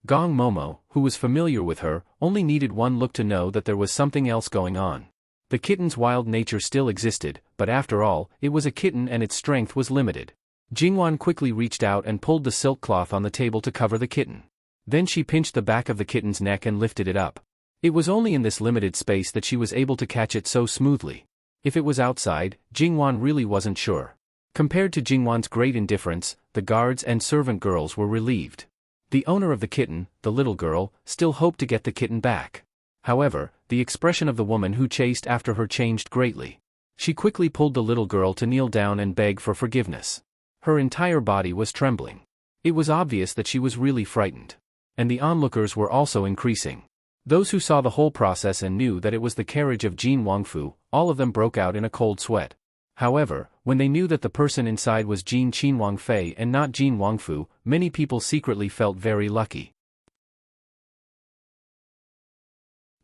Gong Momo, who was familiar with her, only needed one look to know that there was something else going on. The kitten's wild nature still existed, but after all, it was a kitten and its strength was limited. Jingwan quickly reached out and pulled the silk cloth on the table to cover the kitten. Then she pinched the back of the kitten's neck and lifted it up. It was only in this limited space that she was able to catch it so smoothly. If it was outside, Jingwan really wasn't sure. Compared to Jingwan's great indifference, the guards and servant girls were relieved. The owner of the kitten, the little girl, still hoped to get the kitten back. However, the expression of the woman who chased after her changed greatly. She quickly pulled the little girl to kneel down and beg for forgiveness. Her entire body was trembling. It was obvious that she was really frightened. And the onlookers were also increasing. Those who saw the whole process and knew that it was the carriage of Jin Wangfu, all of them broke out in a cold sweat. However, when they knew that the person inside was Jin Qin Wangfei and not Jin Wangfu, many people secretly felt very lucky.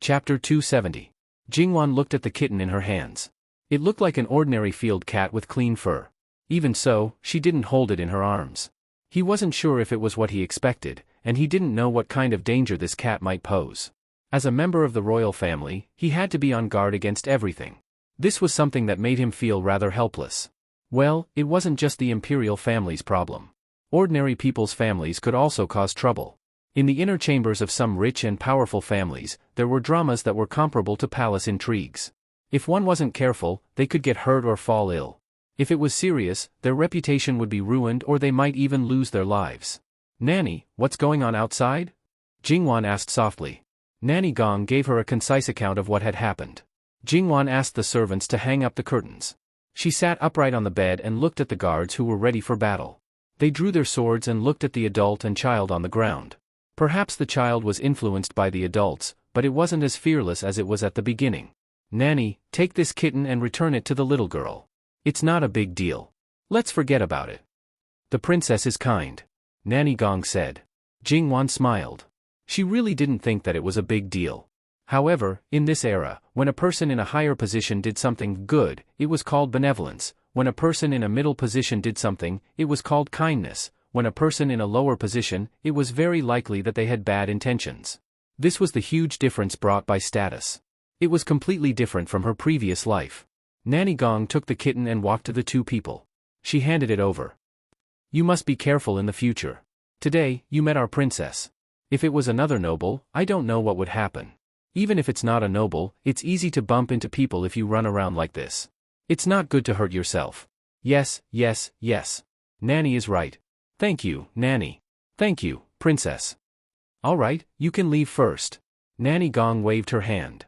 Chapter 270. Jingwan looked at the kitten in her hands. It looked like an ordinary field cat with clean fur. Even so, she didn't hold it in her arms. He wasn't sure if it was what he expected, and he didn't know what kind of danger this cat might pose. As a member of the royal family, he had to be on guard against everything. This was something that made him feel rather helpless. Well, it wasn't just the imperial family's problem. Ordinary people's families could also cause trouble. In the inner chambers of some rich and powerful families, there were dramas that were comparable to palace intrigues. If one wasn't careful, they could get hurt or fall ill. If it was serious, their reputation would be ruined or they might even lose their lives. Nanny, what's going on outside? Jingwan asked softly. Nanny Gong gave her a concise account of what had happened. Jingwan asked the servants to hang up the curtains. She sat upright on the bed and looked at the guards who were ready for battle. They drew their swords and looked at the adult and child on the ground. Perhaps the child was influenced by the adults, but it wasn't as fearless as it was at the beginning. Nanny, take this kitten and return it to the little girl. It's not a big deal. Let's forget about it. The princess is kind. Nanny Gong said. Jingwan smiled. She really didn't think that it was a big deal. However, in this era, when a person in a higher position did something good, it was called benevolence. When a person in a middle position did something, it was called kindness. When a person in a lower position, it was very likely that they had bad intentions. This was the huge difference brought by status. It was completely different from her previous life. Nanny Gong took the kitten and walked to the two people. She handed it over. You must be careful in the future. Today, you met our princess. If it was another noble, I don't know what would happen. Even if it's not a noble, it's easy to bump into people if you run around like this. It's not good to hurt yourself. Yes, yes, yes. Nanny is right. Thank you, Nanny. Thank you, princess. All right, you can leave first. Nanny Gong waved her hand.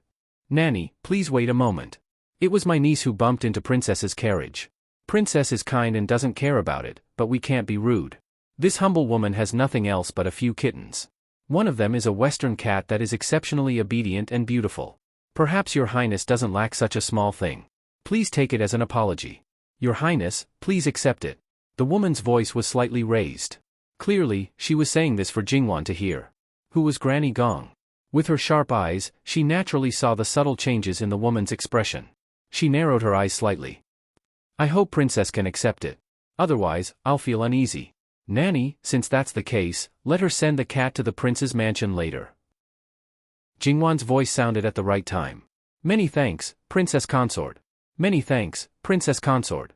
Nanny, please wait a moment. It was my niece who bumped into Princess's carriage. Princess is kind and doesn't care about it, but we can't be rude. This humble woman has nothing else but a few kittens. One of them is a Western cat that is exceptionally obedient and beautiful. Perhaps Your Highness doesn't lack such a small thing. Please take it as an apology. Your Highness, please accept it. The woman's voice was slightly raised. Clearly, she was saying this for Jingwan to hear. Who was Granny Gong? With her sharp eyes, she naturally saw the subtle changes in the woman's expression. She narrowed her eyes slightly. I hope Princess can accept it. Otherwise, I'll feel uneasy. Nanny, since that's the case, let her send the cat to the prince's mansion later. Jingwan's voice sounded at the right time. Many thanks, Princess Consort. Many thanks, Princess Consort.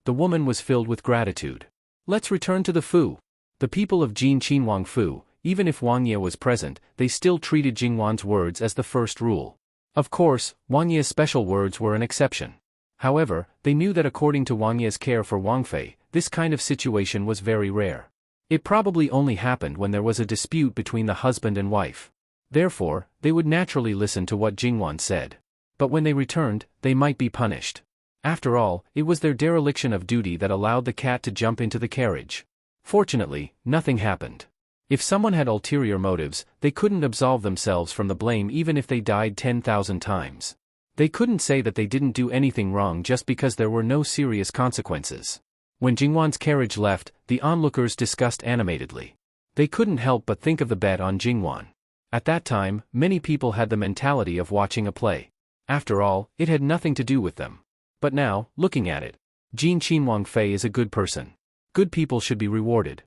The woman was filled with gratitude. Let's return to the Fu. The people of Jin Qinhuang Fu, even if Wang Ye was present, they still treated Jingwan's words as the first rule. Of course, Wang Ye's special words were an exception. However, they knew that according to Wang Ye's care for Wang Fei, this kind of situation was very rare. It probably only happened when there was a dispute between the husband and wife. Therefore, they would naturally listen to what Jingwan said. But when they returned, they might be punished. After all, it was their dereliction of duty that allowed the cat to jump into the carriage. Fortunately, nothing happened. If someone had ulterior motives, they couldn't absolve themselves from the blame even if they died 10,000 times. They couldn't say that they didn't do anything wrong just because there were no serious consequences. When Jingwan's carriage left, the onlookers discussed animatedly. They couldn't help but think of the bet on Jingwan. At that time, many people had the mentality of watching a play. After all, it had nothing to do with them. But now, looking at it, Jin Qinhuang Fei is a good person. Good people should be rewarded.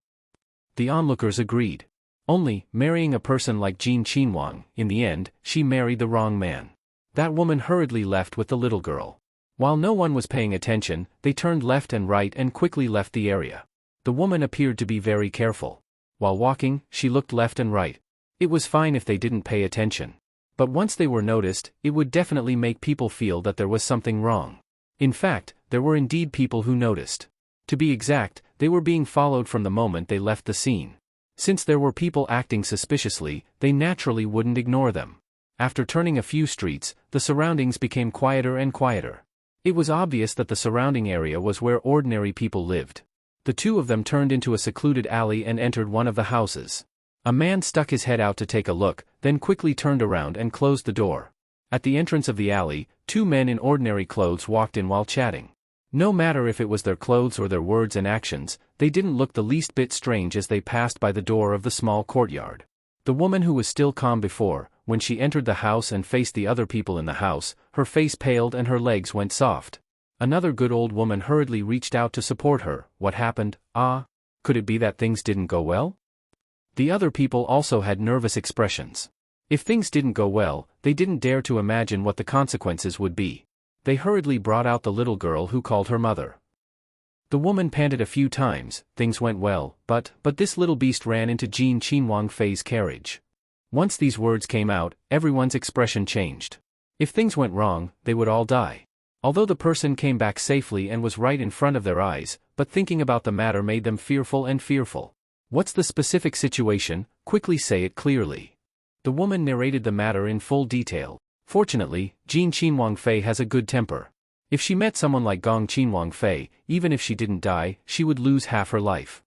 The onlookers agreed. Only, marrying a person like Jin Qinhuang, in the end, she married the wrong man. That woman hurriedly left with the little girl. While no one was paying attention, they turned left and right and quickly left the area. The woman appeared to be very careful. While walking, she looked left and right. It was fine if they didn't pay attention. But once they were noticed, it would definitely make people feel that there was something wrong. In fact, there were indeed people who noticed. To be exact, they were being followed from the moment they left the scene. Since there were people acting suspiciously, they naturally wouldn't ignore them. After turning a few streets, the surroundings became quieter and quieter. It was obvious that the surrounding area was where ordinary people lived. The two of them turned into a secluded alley and entered one of the houses. A man stuck his head out to take a look, then quickly turned around and closed the door. At the entrance of the alley, two men in ordinary clothes walked in while chatting. No matter if it was their clothes or their words and actions, they didn't look the least bit strange as they passed by the door of the small courtyard. The woman who was still calm before, when she entered the house and faced the other people in the house, her face paled and her legs went soft. Another good old woman hurriedly reached out to support her. What happened? Could it be that things didn't go well? The other people also had nervous expressions. If things didn't go well, they didn't dare to imagine what the consequences would be. They hurriedly brought out the little girl who called her mother. The woman panted a few times. Things went well, but this little beast ran into Jin Qinhuang Fei's carriage. Once these words came out, everyone's expression changed. If things went wrong, they would all die. Although the person came back safely and was right in front of their eyes, but thinking about the matter made them fearful and fearful. What's the specific situation? Quickly say it clearly. The woman narrated the matter in full detail. Fortunately, Jin Qinhuang Fei has a good temper. If she met someone like Gong Qinhuang Fei, even if she didn't die, she would lose half her life.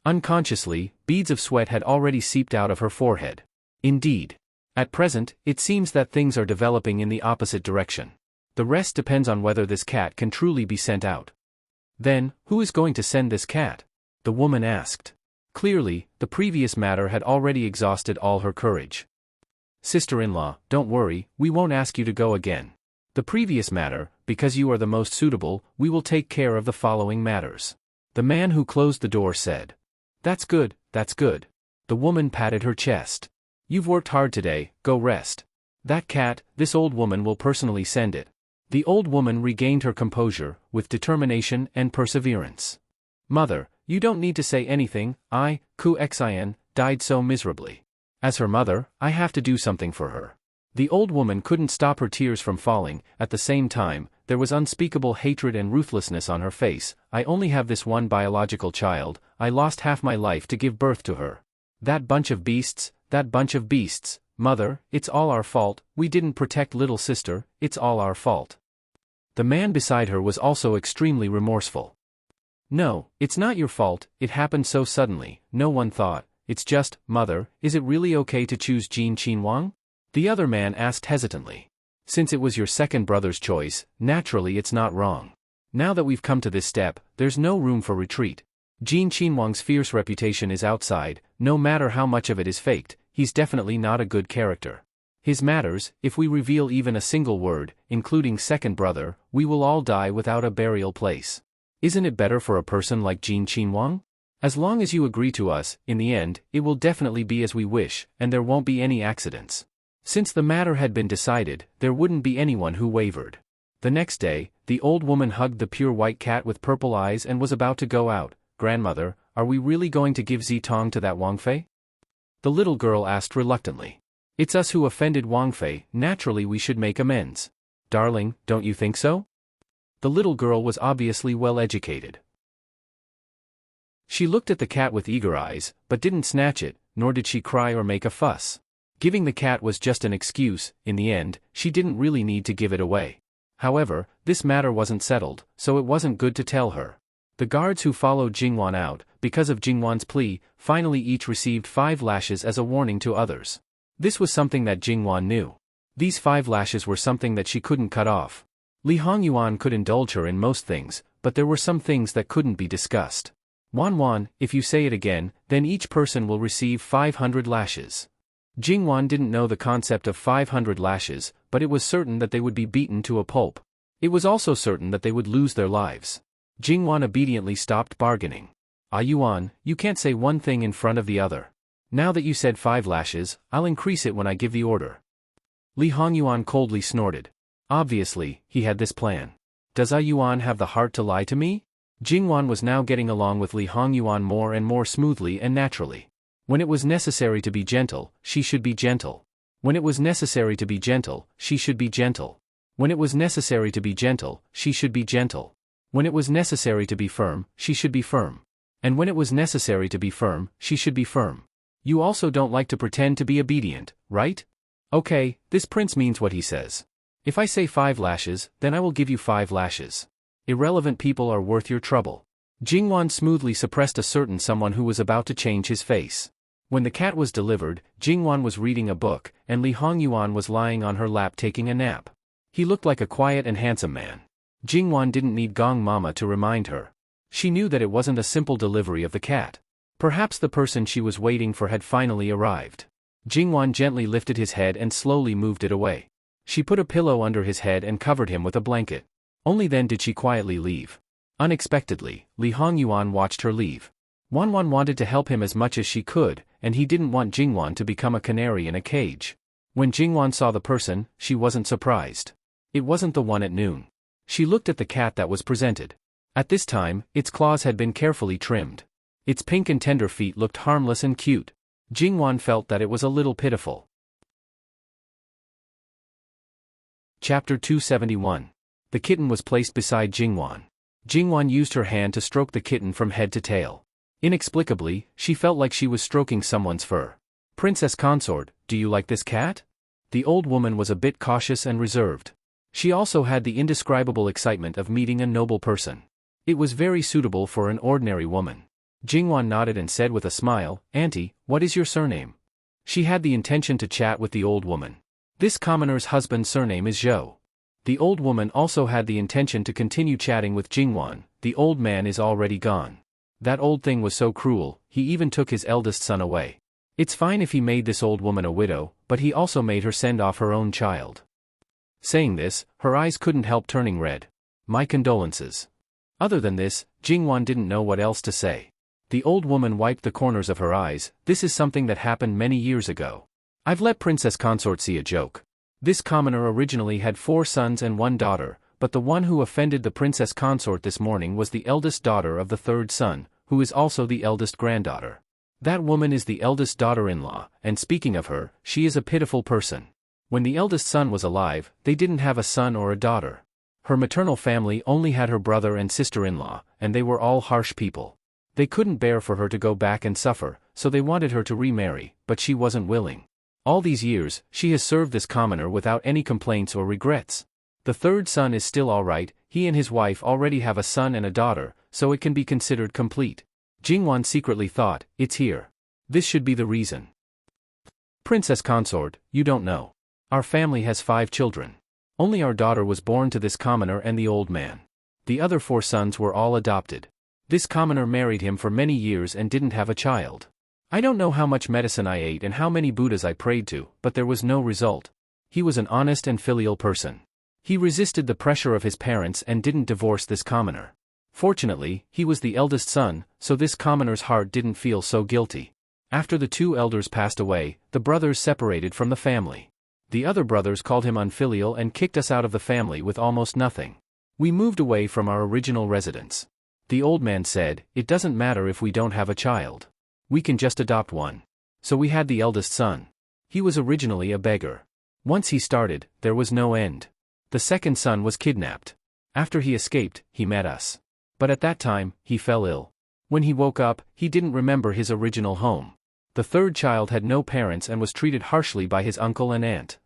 Unconsciously, beads of sweat had already seeped out of her forehead. Indeed. At present, it seems that things are developing in the opposite direction. The rest depends on whether this cat can truly be sent out. Then, who is going to send this cat? The woman asked. Clearly, the previous matter had already exhausted all her courage. Sister-in-law, don't worry, we won't ask you to go again. The previous matter, because you are the most suitable, we will take care of the following matters. The man who closed the door said. That's good, that's good. The woman patted her chest. You've worked hard today, go rest. That cat, this old woman will personally send it. The old woman regained her composure, with determination and perseverance. Mother, you don't need to say anything, Ku Xin, died so miserably. As her mother, I have to do something for her. The old woman couldn't stop her tears from falling. At the same time, there was unspeakable hatred and ruthlessness on her face. I only have this one biological child, I lost half my life to give birth to her. That bunch of beasts, Mother, it's all our fault, we didn't protect little sister, it's all our fault. The man beside her was also extremely remorseful. No, it's not your fault, it happened so suddenly, no one thought, it's just, Mother, is it really okay to choose Jin Qinwang? The other man asked hesitantly. Since it was your second brother's choice, naturally it's not wrong. Now that we've come to this step, there's no room for retreat. Jin Qinwang's fierce reputation is outside, no matter how much of it is faked, he's definitely not a good character. His matters, if we reveal even a single word, including second brother, we will all die without a burial place. Isn't it better for a person like Jin Qinwang? As long as you agree to us, in the end, it will definitely be as we wish, and there won't be any accidents. Since the matter had been decided, there wouldn't be anyone who wavered. The next day, the old woman hugged the pure white cat with purple eyes and was about to go out. Grandmother, are we really going to give Zitong to that Wang Fei? The little girl asked reluctantly. It's us who offended Wang Fei, naturally we should make amends. Darling, don't you think so? The little girl was obviously well educated. She looked at the cat with eager eyes, but didn't snatch it, nor did she cry or make a fuss. Giving the cat was just an excuse. In the end, she didn't really need to give it away. However, this matter wasn't settled, so it wasn't good to tell her. The guards who followed Jingwan out, because of Jingwan's plea, finally each received 5 lashes as a warning to others. This was something that Jingwan knew. These 5 lashes were something that she couldn't cut off. Li Hongyuan could indulge her in most things, but there were some things that couldn't be discussed. Wan, if you say it again, then each person will receive 500 lashes. Jingwan didn't know the concept of 500 lashes, but it was certain that they would be beaten to a pulp. It was also certain that they would lose their lives. Jingwan obediently stopped bargaining. Yuan, you can't say one thing in front of the other. Now that you said 5 lashes, I'll increase it when I give the order. Li Hongyuan coldly snorted. Obviously, he had this plan. Does Yuan have the heart to lie to me? Jingwan was now getting along with Li Hongyuan more and more smoothly and naturally. When it was necessary to be gentle, she should be gentle. When it was necessary to be gentle, she should be gentle. When it was necessary to be gentle, she should be gentle. When it was necessary to be firm, she should be firm. And when it was necessary to be firm, she should be firm. You also don't like to pretend to be obedient, right? Okay, this prince means what he says. If I say 5 lashes, then I will give you 5 lashes. Irrelevant people are worth your trouble. Jingwan smoothly suppressed a certain someone who was about to change his face. When the cat was delivered, Jingwan was reading a book, and Li Hongyuan was lying on her lap taking a nap. He looked like a quiet and handsome man. Jingwan didn't need Gong Mama to remind her. She knew that it wasn't a simple delivery of the cat. Perhaps the person she was waiting for had finally arrived. Jingwan gently lifted his head and slowly moved it away. She put a pillow under his head and covered him with a blanket. Only then did she quietly leave. Unexpectedly, Li Hongyuan watched her leave. Wan wanted to help him as much as she could, and he didn't want Jingwan to become a canary in a cage. When Jingwan saw the person, she wasn't surprised. It wasn't the one at noon. She looked at the cat that was presented. At this time, its claws had been carefully trimmed. Its pink and tender feet looked harmless and cute. Jingwan felt that it was a little pitiful. Chapter 271. The kitten was placed beside Jingwan. Jingwan used her hand to stroke the kitten from head to tail. Inexplicably, she felt like she was stroking someone's fur. Princess consort, do you like this cat? The old woman was a bit cautious and reserved. She also had the indescribable excitement of meeting a noble person. It was very suitable for an ordinary woman. Jingwan nodded and said with a smile, Auntie, what is your surname? She had the intention to chat with the old woman. This commoner's husband's surname is Zhou. The old woman also had the intention to continue chatting with Jingwan. The old man is already gone. That old thing was so cruel, he even took his eldest son away. It's fine if he made this old woman a widow, but he also made her send off her own child. Saying this, her eyes couldn't help turning red. My condolences. Other than this, Jingwan didn't know what else to say. The old woman wiped the corners of her eyes. This is something that happened many years ago. I've let Princess Consort see a joke. This commoner originally had 4 sons and 1 daughter, but the one who offended the princess consort this morning was the eldest daughter of the third son, who is also the eldest granddaughter. That woman is the eldest daughter-in-law, and speaking of her, she is a pitiful person. When the eldest son was alive, they didn't have a son or a daughter. Her maternal family only had her brother and sister-in-law, and they were all harsh people. They couldn't bear for her to go back and suffer, so they wanted her to remarry, but she wasn't willing. All these years, she has served this commoner without any complaints or regrets. The third son is still alright, he and his wife already have a son and a daughter, so it can be considered complete. Jingwan secretly thought, it's here. This should be the reason. Princess consort, you don't know. Our family has 5 children. Only our daughter was born to this commoner and the old man. The other 4 sons were all adopted. This commoner married him for many years and didn't have a child. I don't know how much medicine I ate and how many Buddhas I prayed to, but there was no result. He was an honest and filial person. He resisted the pressure of his parents and didn't divorce this commoner. Fortunately, he was the eldest son, so this commoner's heart didn't feel so guilty. After the 2 elders passed away, the brothers separated from the family. The other brothers called him unfilial and kicked us out of the family with almost nothing. We moved away from our original residence. The old man said, it doesn't matter if we don't have a child. We can just adopt one. So we had the eldest son. He was originally a beggar. Once he started, there was no end. The second son was kidnapped. After he escaped, he met us. But at that time, he fell ill. When he woke up, he didn't remember his original home. The third child had no parents and was treated harshly by his uncle and aunt.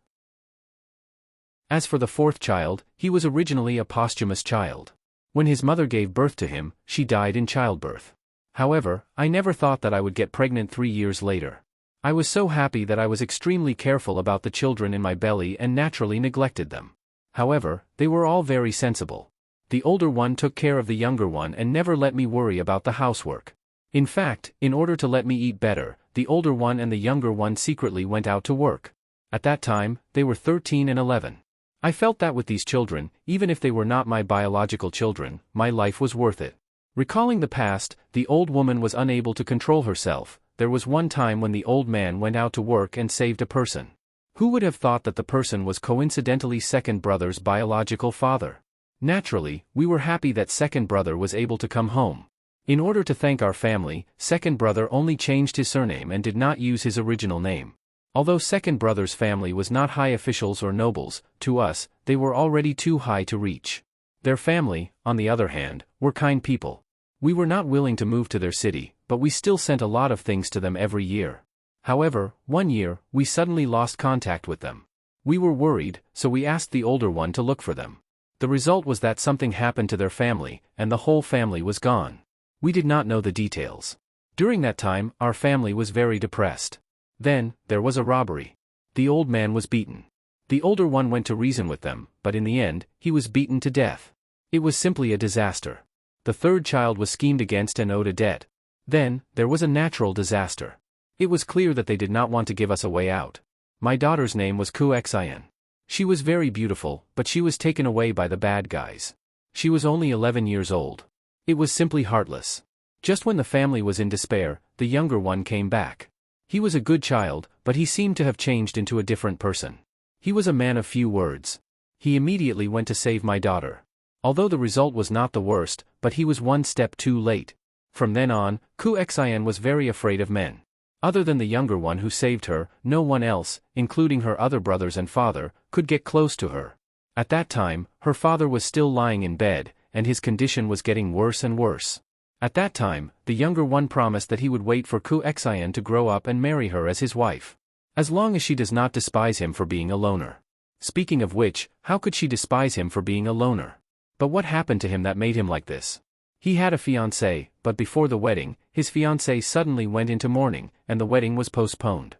As for the fourth child, he was originally a posthumous child. When his mother gave birth to him, she died in childbirth. However, I never thought that I would get pregnant 3 years later. I was so happy that I was extremely careful about the children in my belly and naturally neglected them. However, they were all very sensible. The older one took care of the younger one and never let me worry about the housework. In fact, in order to let me eat better, the older one and the younger one secretly went out to work. At that time, they were 13 and 11. I felt that with these children, even if they were not my biological children, my life was worth it. Recalling the past, the old woman was unable to control herself. There was one time when the old man went out to work and saved a person. Who would have thought that the person was coincidentally second brother's biological father? Naturally, we were happy that second brother was able to come home. In order to thank our family, second brother only changed his surname and did not use his original name. Although second brother's family was not high officials or nobles, to us, they were already too high to reach. Their family, on the other hand, were kind people. We were not willing to move to their city, but we still sent a lot of things to them every year. However, one year, we suddenly lost contact with them. We were worried, so we asked the older one to look for them. The result was that something happened to their family, and the whole family was gone. We did not know the details. During that time, our family was very depressed. Then, there was a robbery. The old man was beaten. The older one went to reason with them, but in the end, he was beaten to death. It was simply a disaster. The third child was schemed against and owed a debt. Then, there was a natural disaster. It was clear that they did not want to give us a way out. My daughter's name was Kuxian. She was very beautiful, but she was taken away by the bad guys. She was only 11 years old. It was simply heartless. Just when the family was in despair, the younger one came back. He was a good child, but he seemed to have changed into a different person. He was a man of few words. He immediately went to save my daughter. Although the result was not the worst, but he was one step too late. From then on, Kuxian was very afraid of men. Other than the younger one who saved her, no one else, including her other brothers and father, could get close to her. At that time, her father was still lying in bed, and his condition was getting worse and worse. At that time, the younger one promised that he would wait for Kuxian to grow up and marry her as his wife. As long as she does not despise him for being a loner. Speaking of which, how could she despise him for being a loner? But what happened to him that made him like this? He had a fiancée, but before the wedding, his fiancée suddenly went into mourning, and the wedding was postponed.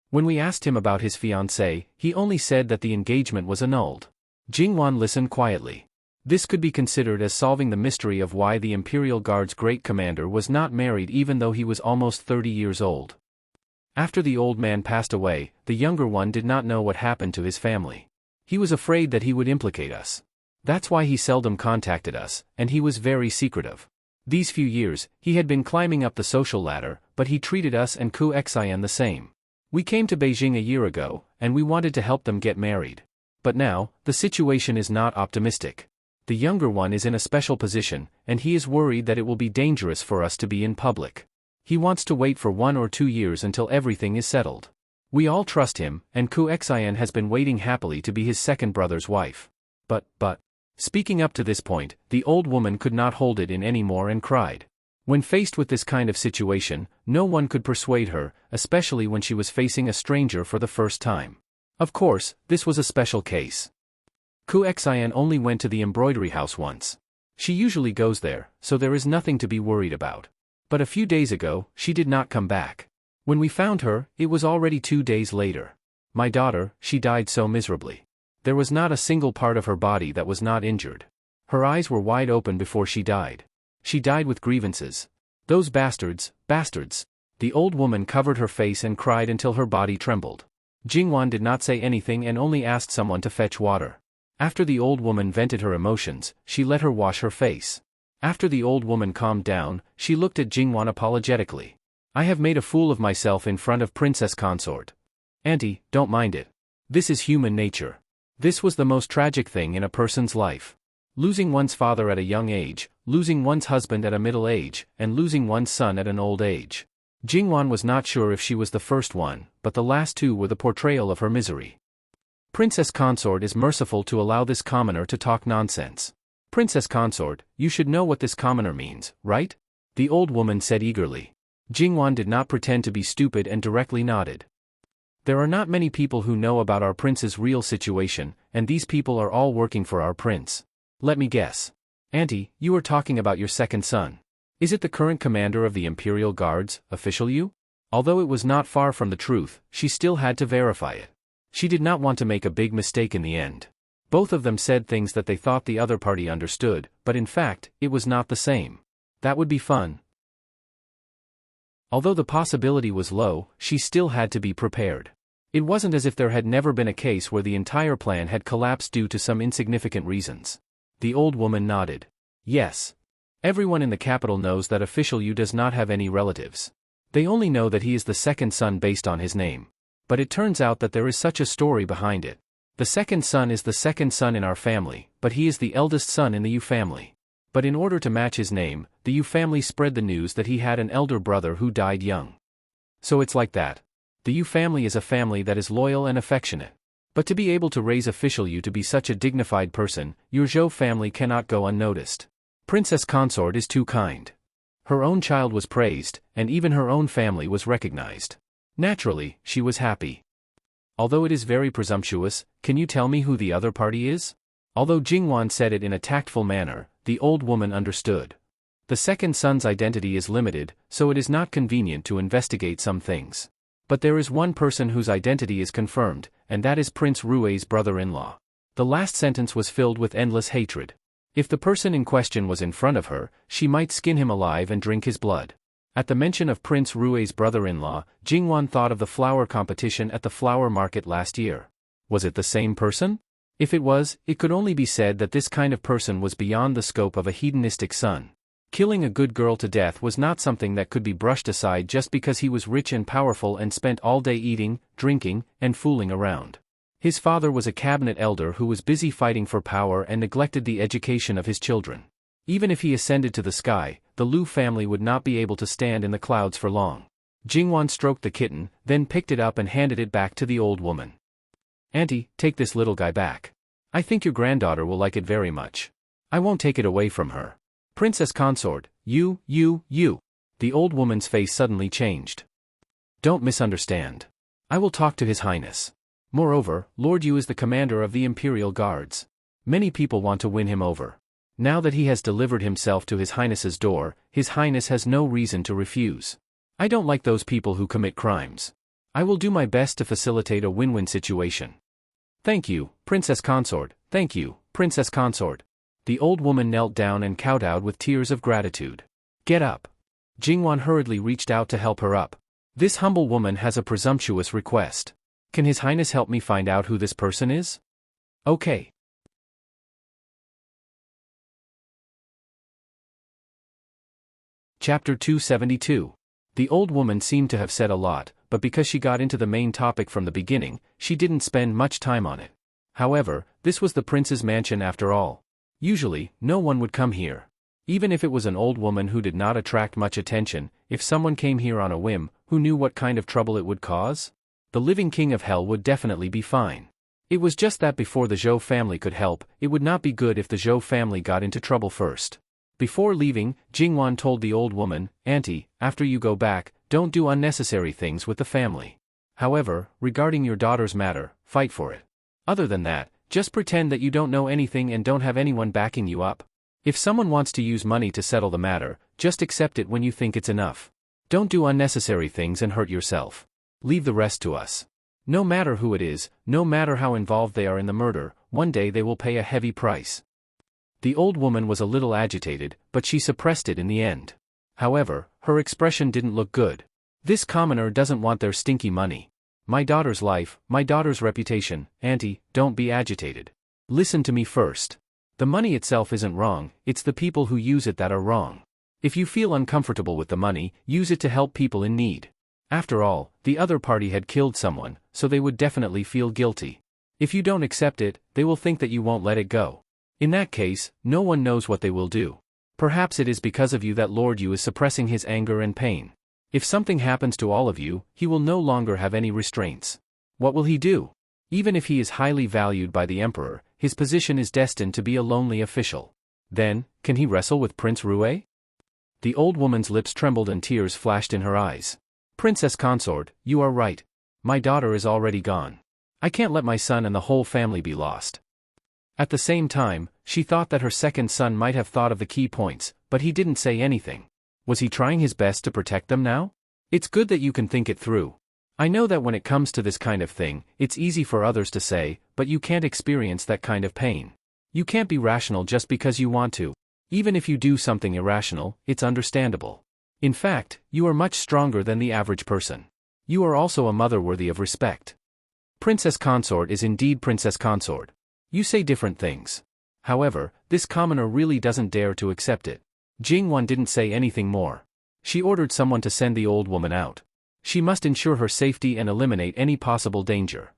When we asked him about his fiancée, he only said that the engagement was annulled. Jingwan listened quietly. This could be considered as solving the mystery of why the Imperial Guard's great commander was not married even though he was almost 30 years old. After the old man passed away, the younger one did not know what happened to his family. He was afraid that he would implicate us. That's why he seldom contacted us, and he was very secretive. These few years, he had been climbing up the social ladder, but he treated us and Kuxian the same. We came to Beijing a year ago, and we wanted to help them get married. But now, the situation is not optimistic. The younger one is in a special position, and he is worried that it will be dangerous for us to be in public. He wants to wait for 1 or 2 years until everything is settled. We all trust him, and Ku Xian has been waiting happily to be his second brother's wife. But. Speaking up to this point, the old woman could not hold it in anymore and cried. When faced with this kind of situation, no one could persuade her, especially when she was facing a stranger for the first time. Of course, this was a special case. Ku Xian only went to the embroidery house once. She usually goes there, so there is nothing to be worried about. But a few days ago, she did not come back. When we found her, it was already 2 days later. My daughter, she died so miserably. There was not a single part of her body that was not injured. Her eyes were wide open before she died. She died with grievances. Those bastards, bastards. The old woman covered her face and cried until her body trembled. Jingwan did not say anything and only asked someone to fetch water. After the old woman vented her emotions, she let her wash her face. After the old woman calmed down, she looked at Jingwan apologetically. I have made a fool of myself in front of Princess Consort. Auntie, don't mind it. This is human nature. This was the most tragic thing in a person's life. Losing one's father at a young age, losing one's husband at a middle age, and losing one's son at an old age. Jingwan was not sure if she was the first one, but the last two were the portrayal of her misery. Princess Consort is merciful to allow this commoner to talk nonsense. Princess Consort, you should know what this commoner means, right? The old woman said eagerly. Jingwan did not pretend to be stupid and directly nodded. There are not many people who know about our prince's real situation, and these people are all working for our prince. Let me guess. Auntie, you are talking about your second son. Is it the current commander of the Imperial Guards, official Yu? Although it was not far from the truth, she still had to verify it. She did not want to make a big mistake in the end. Both of them said things that they thought the other party understood, but in fact, it was not the same. That would be fun. Although the possibility was low, she still had to be prepared. It wasn't as if there had never been a case where the entire plan had collapsed due to some insignificant reasons. The old woman nodded. Yes. Everyone in the capital knows that official Yu does not have any relatives. They only know that he is the second son based on his name. But it turns out that there is such a story behind it. The second son is the second son in our family, but he is the eldest son in the Yu family. But in order to match his name, the Yu family spread the news that he had an elder brother who died young. So it's like that. The Yu family is a family that is loyal and affectionate. But to be able to raise official Yu to be such a dignified person, your Zhou family cannot go unnoticed. Princess Consort is too kind. Her own child was praised, and even her own family was recognized. Naturally, she was happy. Although it is very presumptuous, can you tell me who the other party is? Although Jingwan said it in a tactful manner, the old woman understood. The second son's identity is limited, so it is not convenient to investigate some things. But there is one person whose identity is confirmed, and that is Prince Rui's brother-in-law. The last sentence was filled with endless hatred. If the person in question was in front of her, she might skin him alive and drink his blood. At the mention of Prince Rui's brother-in-law, Jingwan thought of the flower competition at the flower market last year. Was it the same person? If it was, it could only be said that this kind of person was beyond the scope of a hedonistic son. Killing a good girl to death was not something that could be brushed aside just because he was rich and powerful and spent all day eating, drinking, and fooling around. His father was a cabinet elder who was busy fighting for power and neglected the education of his children. Even if he ascended to the sky, the Lu family would not be able to stand in the clouds for long. Jingwan stroked the kitten, then picked it up and handed it back to the old woman. Auntie, take this little guy back. I think your granddaughter will like it very much. I won't take it away from her. Princess Consort, you. The old woman's face suddenly changed. Don't misunderstand. I will talk to His Highness. Moreover, Lord Yu is the commander of the Imperial Guards. Many people want to win him over. Now that he has delivered himself to His Highness's door, His Highness has no reason to refuse. I don't like those people who commit crimes. I will do my best to facilitate a win-win situation. Thank you, Princess Consort, thank you, Princess Consort. The old woman knelt down and kowtowed with tears of gratitude. Get up. Jingwan hurriedly reached out to help her up. This humble woman has a presumptuous request. Can His Highness help me find out who this person is? Okay. Chapter 272. The old woman seemed to have said a lot, but because she got into the main topic from the beginning, she didn't spend much time on it. However, this was the prince's mansion after all. Usually, no one would come here. Even if it was an old woman who did not attract much attention, if someone came here on a whim, who knew what kind of trouble it would cause? The living king of hell would definitely be fine. It was just that before the Zhou family could help, it would not be good if the Zhou family got into trouble first. Before leaving, Jingwan told the old woman, "Auntie, after you go back, don't do unnecessary things with the family. However, regarding your daughter's matter, fight for it. Other than that, just pretend that you don't know anything and don't have anyone backing you up. If someone wants to use money to settle the matter, just accept it when you think it's enough. Don't do unnecessary things and hurt yourself. Leave the rest to us. No matter who it is, no matter how involved they are in the murder, one day they will pay a heavy price." The old woman was a little agitated, but she suppressed it in the end. However, her expression didn't look good. This commoner doesn't want their stinky money. My daughter's life, my daughter's reputation. Auntie, don't be agitated. Listen to me first. The money itself isn't wrong, it's the people who use it that are wrong. If you feel uncomfortable with the money, use it to help people in need. After all, the other party had killed someone, so they would definitely feel guilty. If you don't accept it, they will think that you won't let it go. In that case, no one knows what they will do. Perhaps it is because of you that Lord Yu is suppressing his anger and pain. If something happens to all of you, he will no longer have any restraints. What will he do? Even if he is highly valued by the emperor, his position is destined to be a lonely official. Then, can he wrestle with Prince Rue? The old woman's lips trembled and tears flashed in her eyes. Princess consort, you are right. My daughter is already gone. I can't let my son and the whole family be lost. At the same time, she thought that her second son might have thought of the key points, but he didn't say anything. Was he trying his best to protect them now? It's good that you can think it through. I know that when it comes to this kind of thing, it's easy for others to say, but you can't experience that kind of pain. You can't be rational just because you want to. Even if you do something irrational, it's understandable. In fact, you are much stronger than the average person. You are also a mother worthy of respect. Princess consort is indeed princess consort. You say different things. However, this commoner really doesn't dare to accept it. Jingwan didn't say anything more. She ordered someone to send the old woman out. She must ensure her safety and eliminate any possible danger.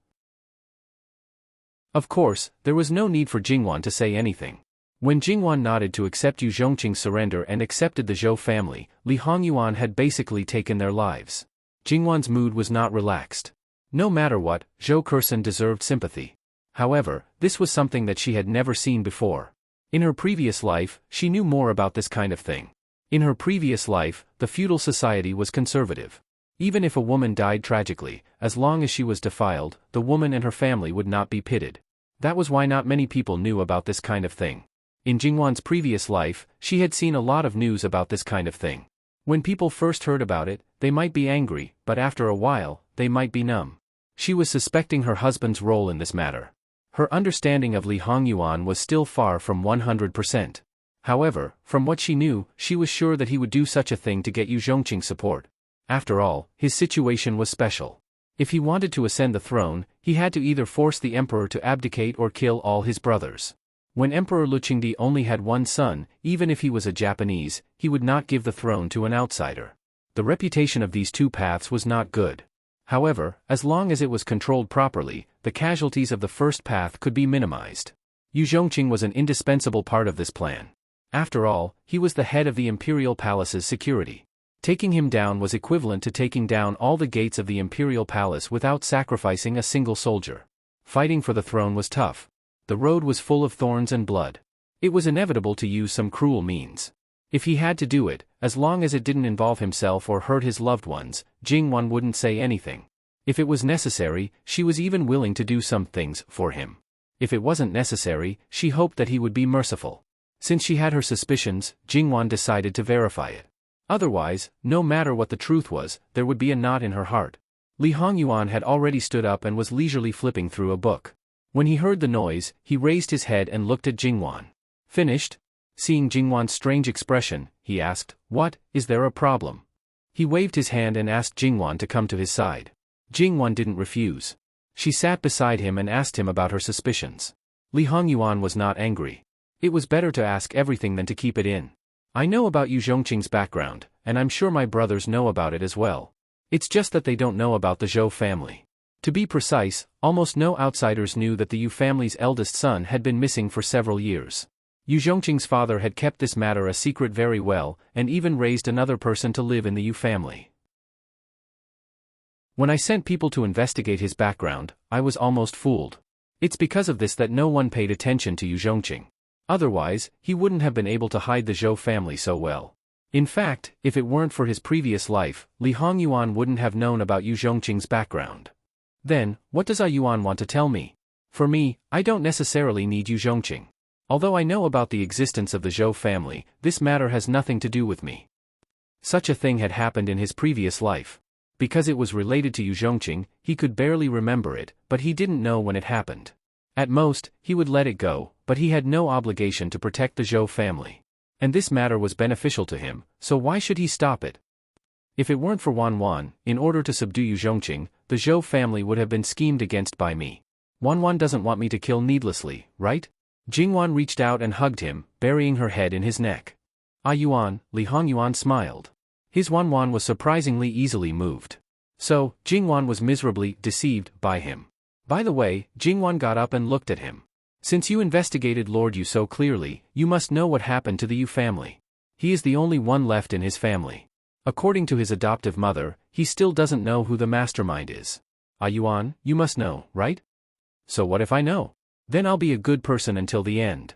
Of course, there was no need for Jingwan to say anything. When Jingwan nodded to accept Yu Zhongqing's surrender and accepted the Zhou family, Li Hongyuan had basically taken their lives. Jingwan's mood was not relaxed. No matter what, Zhou Kursun deserved sympathy. However, this was something that she had never seen before. In her previous life, she knew more about this kind of thing. In her previous life, the feudal society was conservative. Even if a woman died tragically, as long as she was defiled, the woman and her family would not be pitied. That was why not many people knew about this kind of thing. In Jingwan's previous life, she had seen a lot of news about this kind of thing. When people first heard about it, they might be angry, but after a while, they might be numb. She was suspecting her husband's role in this matter. Her understanding of Li Hongyuan was still far from 100%. However, from what she knew, she was sure that he would do such a thing to get Yu Zhongqing's support. After all, his situation was special. If he wanted to ascend the throne, he had to either force the emperor to abdicate or kill all his brothers. When Emperor Luqingdi only had one son, even if he was a Japanese, he would not give the throne to an outsider. The reputation of these two paths was not good. However, as long as it was controlled properly, the casualties of the first path could be minimized. Yu Zhongqing was an indispensable part of this plan. After all, he was the head of the imperial palace's security. Taking him down was equivalent to taking down all the gates of the imperial palace without sacrificing a single soldier. Fighting for the throne was tough. The road was full of thorns and blood. It was inevitable to use some cruel means. If he had to do it, as long as it didn't involve himself or hurt his loved ones, Jingwan wouldn't say anything. If it was necessary, she was even willing to do some things for him. If it wasn't necessary, she hoped that he would be merciful. Since she had her suspicions, Jingwan decided to verify it. Otherwise, no matter what the truth was, there would be a knot in her heart. Li Hongyuan had already stood up and was leisurely flipping through a book. When he heard the noise, he raised his head and looked at Jingwan. Finished? Seeing Jingwan's strange expression, he asked, "What, is there a problem?" He waved his hand and asked Jingwan to come to his side. Jingwan didn't refuse. She sat beside him and asked him about her suspicions. Li Hongyuan was not angry. It was better to ask everything than to keep it in. I know about Yu Zhongqing's background, and I'm sure my brothers know about it as well. It's just that they don't know about the Zhou family. To be precise, almost no outsiders knew that the Yu family's eldest son had been missing for several years. Yu Zhongqing's father had kept this matter a secret very well, and even raised another person to live in the Yu family. When I sent people to investigate his background, I was almost fooled. It's because of this that no one paid attention to Yu Zhongqing. Otherwise, he wouldn't have been able to hide the Zhou family so well. In fact, if it weren't for his previous life, Li Hongyuan wouldn't have known about Yu Zhongqing's background. Then, what does Yuan want to tell me? For me, I don't necessarily need Yu Zhongqing. Although I know about the existence of the Zhou family, this matter has nothing to do with me. Such a thing had happened in his previous life. Because it was related to Yu Zhongqing, he could barely remember it, but he didn't know when it happened. At most, he would let it go, but he had no obligation to protect the Zhou family. And this matter was beneficial to him, so why should he stop it? If it weren't for Wan, in order to subdue Yu Zhongqing, the Zhou family would have been schemed against by me. Wan doesn't want me to kill needlessly, right? Jingwan reached out and hugged him, burying her head in his neck. Yuan, Li Hongyuan smiled. His Wan was surprisingly easily moved. So, Jingwan was miserably deceived by him. By the way, Jingwan got up and looked at him. Since you investigated Lord Yu so clearly, you must know what happened to the Yu family. He is the only one left in his family. According to his adoptive mother, he still doesn't know who the mastermind is. Yuan, you must know, right? So what if I know? Then I'll be a good person until the end.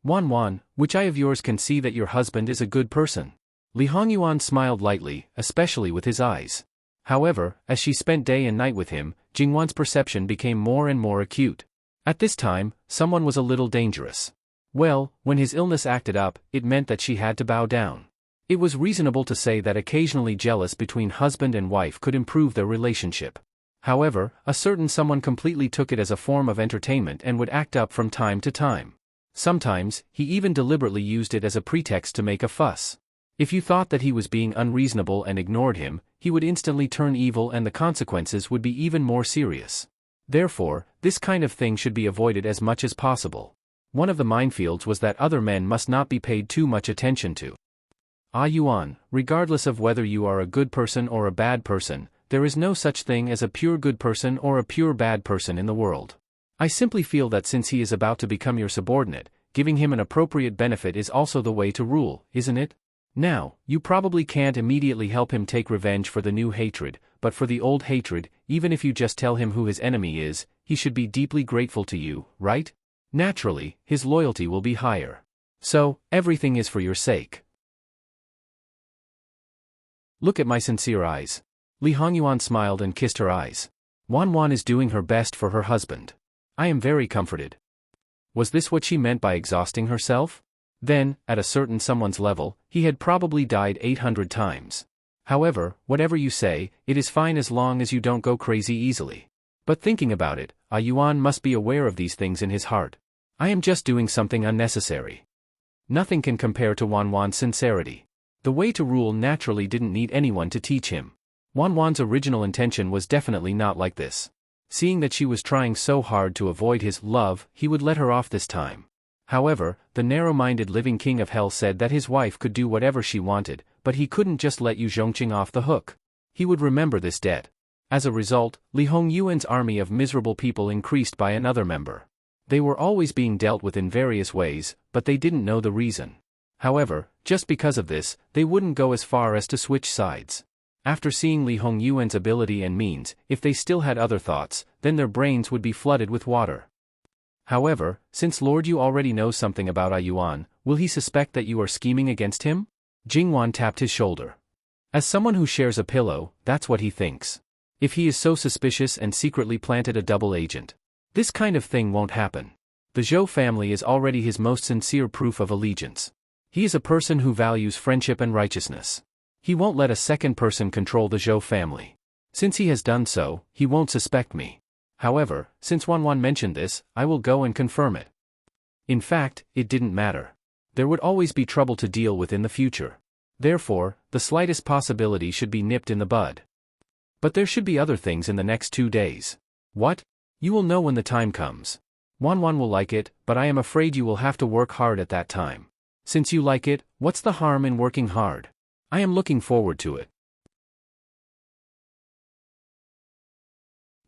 Wan, which eye of yours can see that your husband is a good person? Li Hongyuan smiled lightly, especially with his eyes. However, as she spent day and night with him, Jingwan's perception became more and more acute. At this time, someone was a little dangerous. Well, when his illness acted up, it meant that she had to bow down. It was reasonable to say that occasionally jealous between husband and wife could improve their relationship. However, a certain someone completely took it as a form of entertainment and would act up from time to time. Sometimes, he even deliberately used it as a pretext to make a fuss. If you thought that he was being unreasonable and ignored him, he would instantly turn evil and the consequences would be even more serious. Therefore, this kind of thing should be avoided as much as possible. One of the minefields was that other men must not be paid too much attention to. Yuan, regardless of whether you are a good person or a bad person, there is no such thing as a pure good person or a pure bad person in the world. I simply feel that since he is about to become your subordinate, giving him an appropriate benefit is also the way to rule, isn't it? Now, you probably can't immediately help him take revenge for the new hatred, but for the old hatred, even if you just tell him who his enemy is, he should be deeply grateful to you, right? Naturally, his loyalty will be higher. So, everything is for your sake. Look at my sincere eyes. Li Hongyuan smiled and kissed her eyes. Wan is doing her best for her husband. I am very comforted. Was this what she meant by exhausting herself? Then, at a certain someone's level, he had probably died 800 times. However, whatever you say, it is fine as long as you don't go crazy easily. But thinking about it, Yuan must be aware of these things in his heart. I am just doing something unnecessary. Nothing can compare to Wan's sincerity. The way to rule naturally didn't need anyone to teach him. Wan's original intention was definitely not like this. Seeing that she was trying so hard to avoid his love, he would let her off this time. However, the narrow-minded living king of hell said that his wife could do whatever she wanted, but he couldn't just let Yu Zhongqing off the hook. He would remember this debt. As a result, Li Hongyuan's army of miserable people increased by another member. They were always being dealt with in various ways, but they didn't know the reason. However, just because of this, they wouldn't go as far as to switch sides. After seeing Li Hongyuan's ability and means, if they still had other thoughts, then their brains would be flooded with water. However, since Lord Yu already knows something about Yuan, will he suspect that you are scheming against him? Jingwan tapped his shoulder. As someone who shares a pillow, that's what he thinks. If he is so suspicious and secretly planted a double agent, this kind of thing won't happen. The Zhou family is already his most sincere proof of allegiance. He is a person who values friendship and righteousness. He won't let a second person control the Zhou family. Since he has done so, he won't suspect me. However, since Wan mentioned this, I will go and confirm it. In fact, it didn't matter. There would always be trouble to deal with in the future. Therefore, the slightest possibility should be nipped in the bud. But there should be other things in the next 2 days. What? You will know when the time comes. Wan will like it, but I am afraid you will have to work hard at that time. Since you like it, what's the harm in working hard? I am looking forward to it.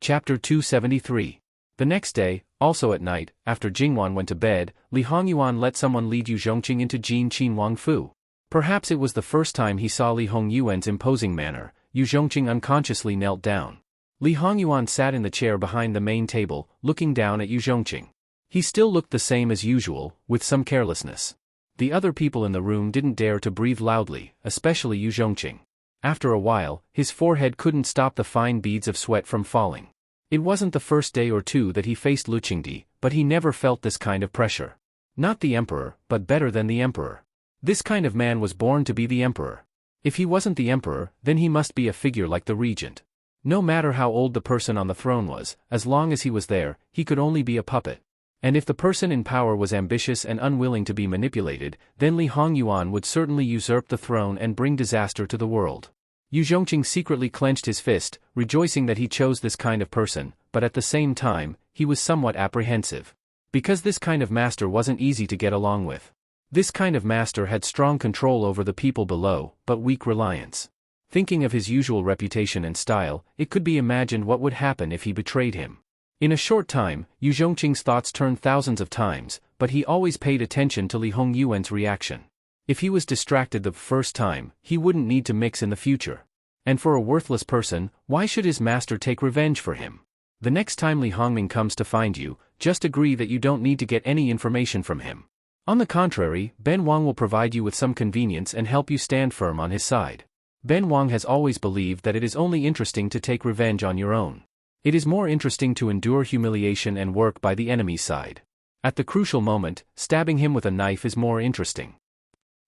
Chapter 273. The next day, also at night, after Jingwan went to bed, Li Hongyuan let someone lead Yu Zhongqing into Jin Qin Wang Fu. Perhaps it was the first time he saw Li Hongyuan's imposing manner. Yu Zhongqing unconsciously knelt down. Li Hongyuan sat in the chair behind the main table, looking down at Yu Zhongqing. He still looked the same as usual, with some carelessness. The other people in the room didn't dare to breathe loudly, especially Yu Zhongqing. After a while, his forehead couldn't stop the fine beads of sweat from falling. It wasn't the first day or two that he faced Lu Qingdi, but he never felt this kind of pressure. Not the emperor, but better than the emperor. This kind of man was born to be the emperor. If he wasn't the emperor, then he must be a figure like the regent. No matter how old the person on the throne was, as long as he was there, he could only be a puppet. And if the person in power was ambitious and unwilling to be manipulated, then Li Hongyuan would certainly usurp the throne and bring disaster to the world. Yu Zhongqing secretly clenched his fist, rejoicing that he chose this kind of person, but at the same time, he was somewhat apprehensive. Because this kind of master wasn't easy to get along with. This kind of master had strong control over the people below, but weak reliance. Thinking of his usual reputation and style, it could be imagined what would happen if he betrayed him. In a short time, Yu Zhongqing's thoughts turned thousands of times, but he always paid attention to Li Hongyuan's reaction. If he was distracted the first time, he wouldn't need to mix in the future. And for a worthless person, why should his master take revenge for him? The next time Li Hongming comes to find you, just agree that you don't need to get any information from him. On the contrary, Ben Wang will provide you with some convenience and help you stand firm on his side. Ben Wang has always believed that it is only interesting to take revenge on your own. It is more interesting to endure humiliation and work by the enemy's side. At the crucial moment, stabbing him with a knife is more interesting.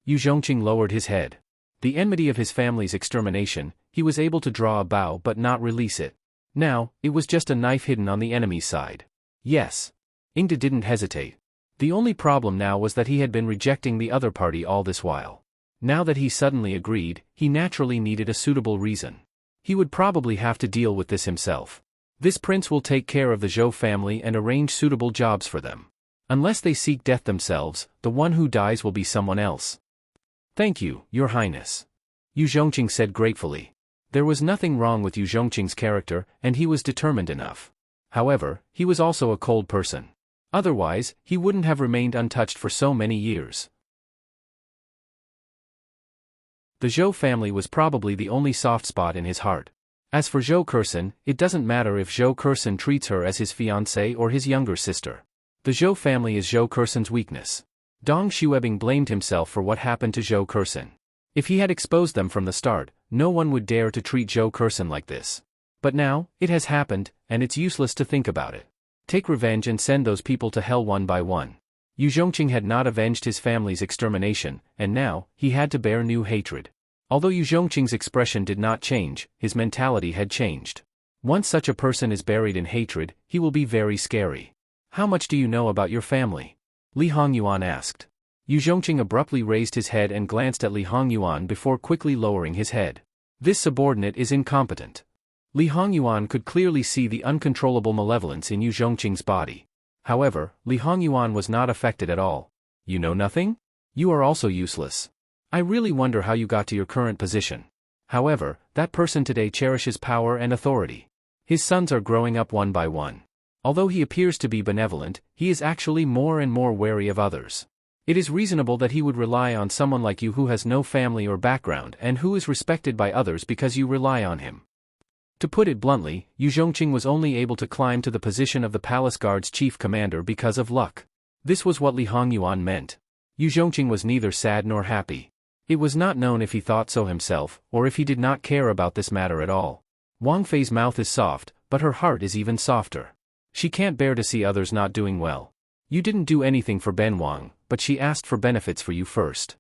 Yu Zhongqing lowered his head. The enmity of his family's extermination, he was able to draw a bow but not release it. Now, it was just a knife hidden on the enemy's side. Yes. Ingda didn't hesitate. The only problem now was that he had been rejecting the other party all this while. Now that he suddenly agreed, he naturally needed a suitable reason. He would probably have to deal with this himself. This prince will take care of the Zhou family and arrange suitable jobs for them. Unless they seek death themselves, the one who dies will be someone else. Thank you, Your Highness. Yu Zhongqing said gratefully. There was nothing wrong with Yu Zhongqing's character, and he was determined enough. However, he was also a cold person. Otherwise, he wouldn't have remained untouched for so many years. The Zhou family was probably the only soft spot in his heart. As for Zhou Kursen, it doesn't matter if Zhou Kursen treats her as his fiancée or his younger sister. The Zhou family is Zhou Kursen's weakness. Dong Xuebing blamed himself for what happened to Zhou Kursen. If he had exposed them from the start, no one would dare to treat Zhou Kursen like this. But now, it has happened, and it's useless to think about it. Take revenge and send those people to hell one by one. Yu Zhongqing had not avenged his family's extermination, and now, he had to bear new hatred. Although Yu Zhongqing's expression did not change, his mentality had changed. Once such a person is buried in hatred, he will be very scary. How much do you know about your family? Li Hongyuan asked. Yu Zhongqing abruptly raised his head and glanced at Li Hongyuan before quickly lowering his head. This subordinate is incompetent. Li Hongyuan could clearly see the uncontrollable malevolence in Yu Zhongqing's body. However, Li Hongyuan was not affected at all. You know nothing? You are also useless. I really wonder how you got to your current position. However, that person today cherishes power and authority. His sons are growing up one by one. Although he appears to be benevolent, he is actually more and more wary of others. It is reasonable that he would rely on someone like you who has no family or background and who is respected by others because you rely on him. To put it bluntly, Yu Zhongqing was only able to climb to the position of the palace guard's chief commander because of luck. This was what Li Hongyuan meant. Yu Zhongqing was neither sad nor happy. It was not known if he thought so himself, or if he did not care about this matter at all. Wang Fei's mouth is soft, but her heart is even softer. She can't bear to see others not doing well. You didn't do anything for Ben Wang, but she asked for benefits for you first.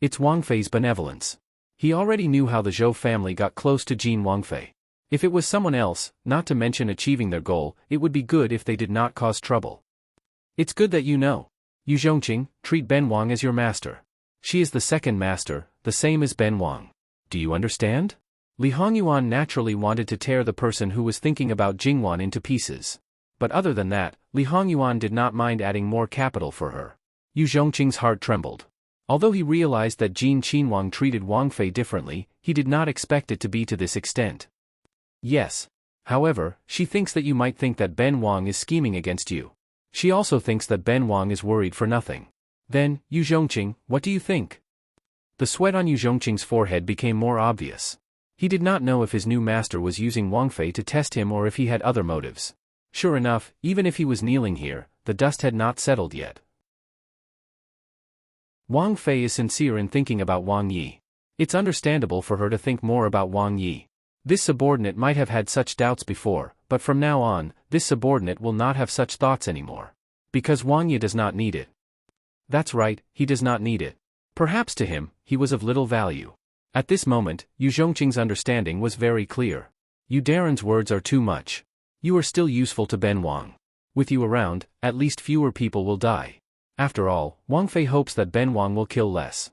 It's Wang Fei's benevolence. He already knew how the Zhou family got close to Jin Wangfei. If it was someone else, not to mention achieving their goal, it would be good if they did not cause trouble. It's good that you know. Yu Zhongqing, treat Ben Wang as your master. She is the second master, the same as Ben Wang. Do you understand? Li Hongyuan naturally wanted to tear the person who was thinking about Jingwan into pieces. But other than that, Li Hongyuan did not mind adding more capital for her. Yu Zhongqing's heart trembled. Although he realized that Jin Qinwang treated Wang Fei differently, he did not expect it to be to this extent. Yes. However, she thinks that you might think that Ben Wang is scheming against you. She also thinks that Ben Wang is worried for nothing. Then, Yu Zhongqing, what do you think? The sweat on Yu Zhongqing's forehead became more obvious. He did not know if his new master was using Wang Fei to test him or if he had other motives. Sure enough, even if he was kneeling here, the dust had not settled yet. Wang Fei is sincere in thinking about Wang Yi. It's understandable for her to think more about Wang Yi. This subordinate might have had such doubts before, but from now on, this subordinate will not have such thoughts anymore. Because Wang Yi does not need it. That's right, he does not need it. Perhaps to him, he was of little value. At this moment, Yu Zhongqing's understanding was very clear. Yu Daren's words are too much. You are still useful to Ben Wang. With you around, at least fewer people will die. After all, Wang Fei hopes that Ben Wang will kill less.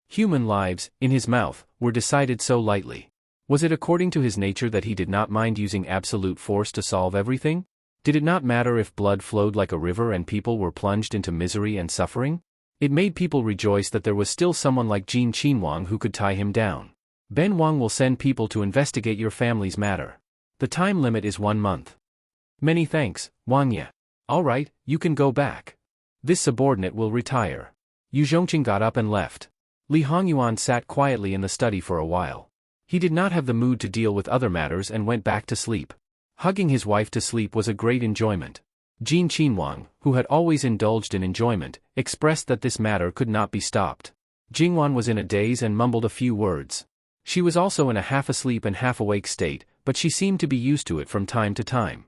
Human lives, in his mouth, were decided so lightly. Was it according to his nature that he did not mind using absolute force to solve everything? Did it not matter if blood flowed like a river and people were plunged into misery and suffering? It made people rejoice that there was still someone like Jin Qinhuang who could tie him down. Ben Wang will send people to investigate your family's matter. The time limit is 1 month. Many thanks, Wang Ye. All right, you can go back. This subordinate will retire. Yu Zhongqing got up and left. Li Hongyuan sat quietly in the study for a while. He did not have the mood to deal with other matters and went back to sleep. Hugging his wife to sleep was a great enjoyment. Jin Qinhuang, who had always indulged in enjoyment, expressed that this matter could not be stopped. Jingwan was in a daze and mumbled a few words. She was also in a half-asleep and half-awake state, but she seemed to be used to it from time to time.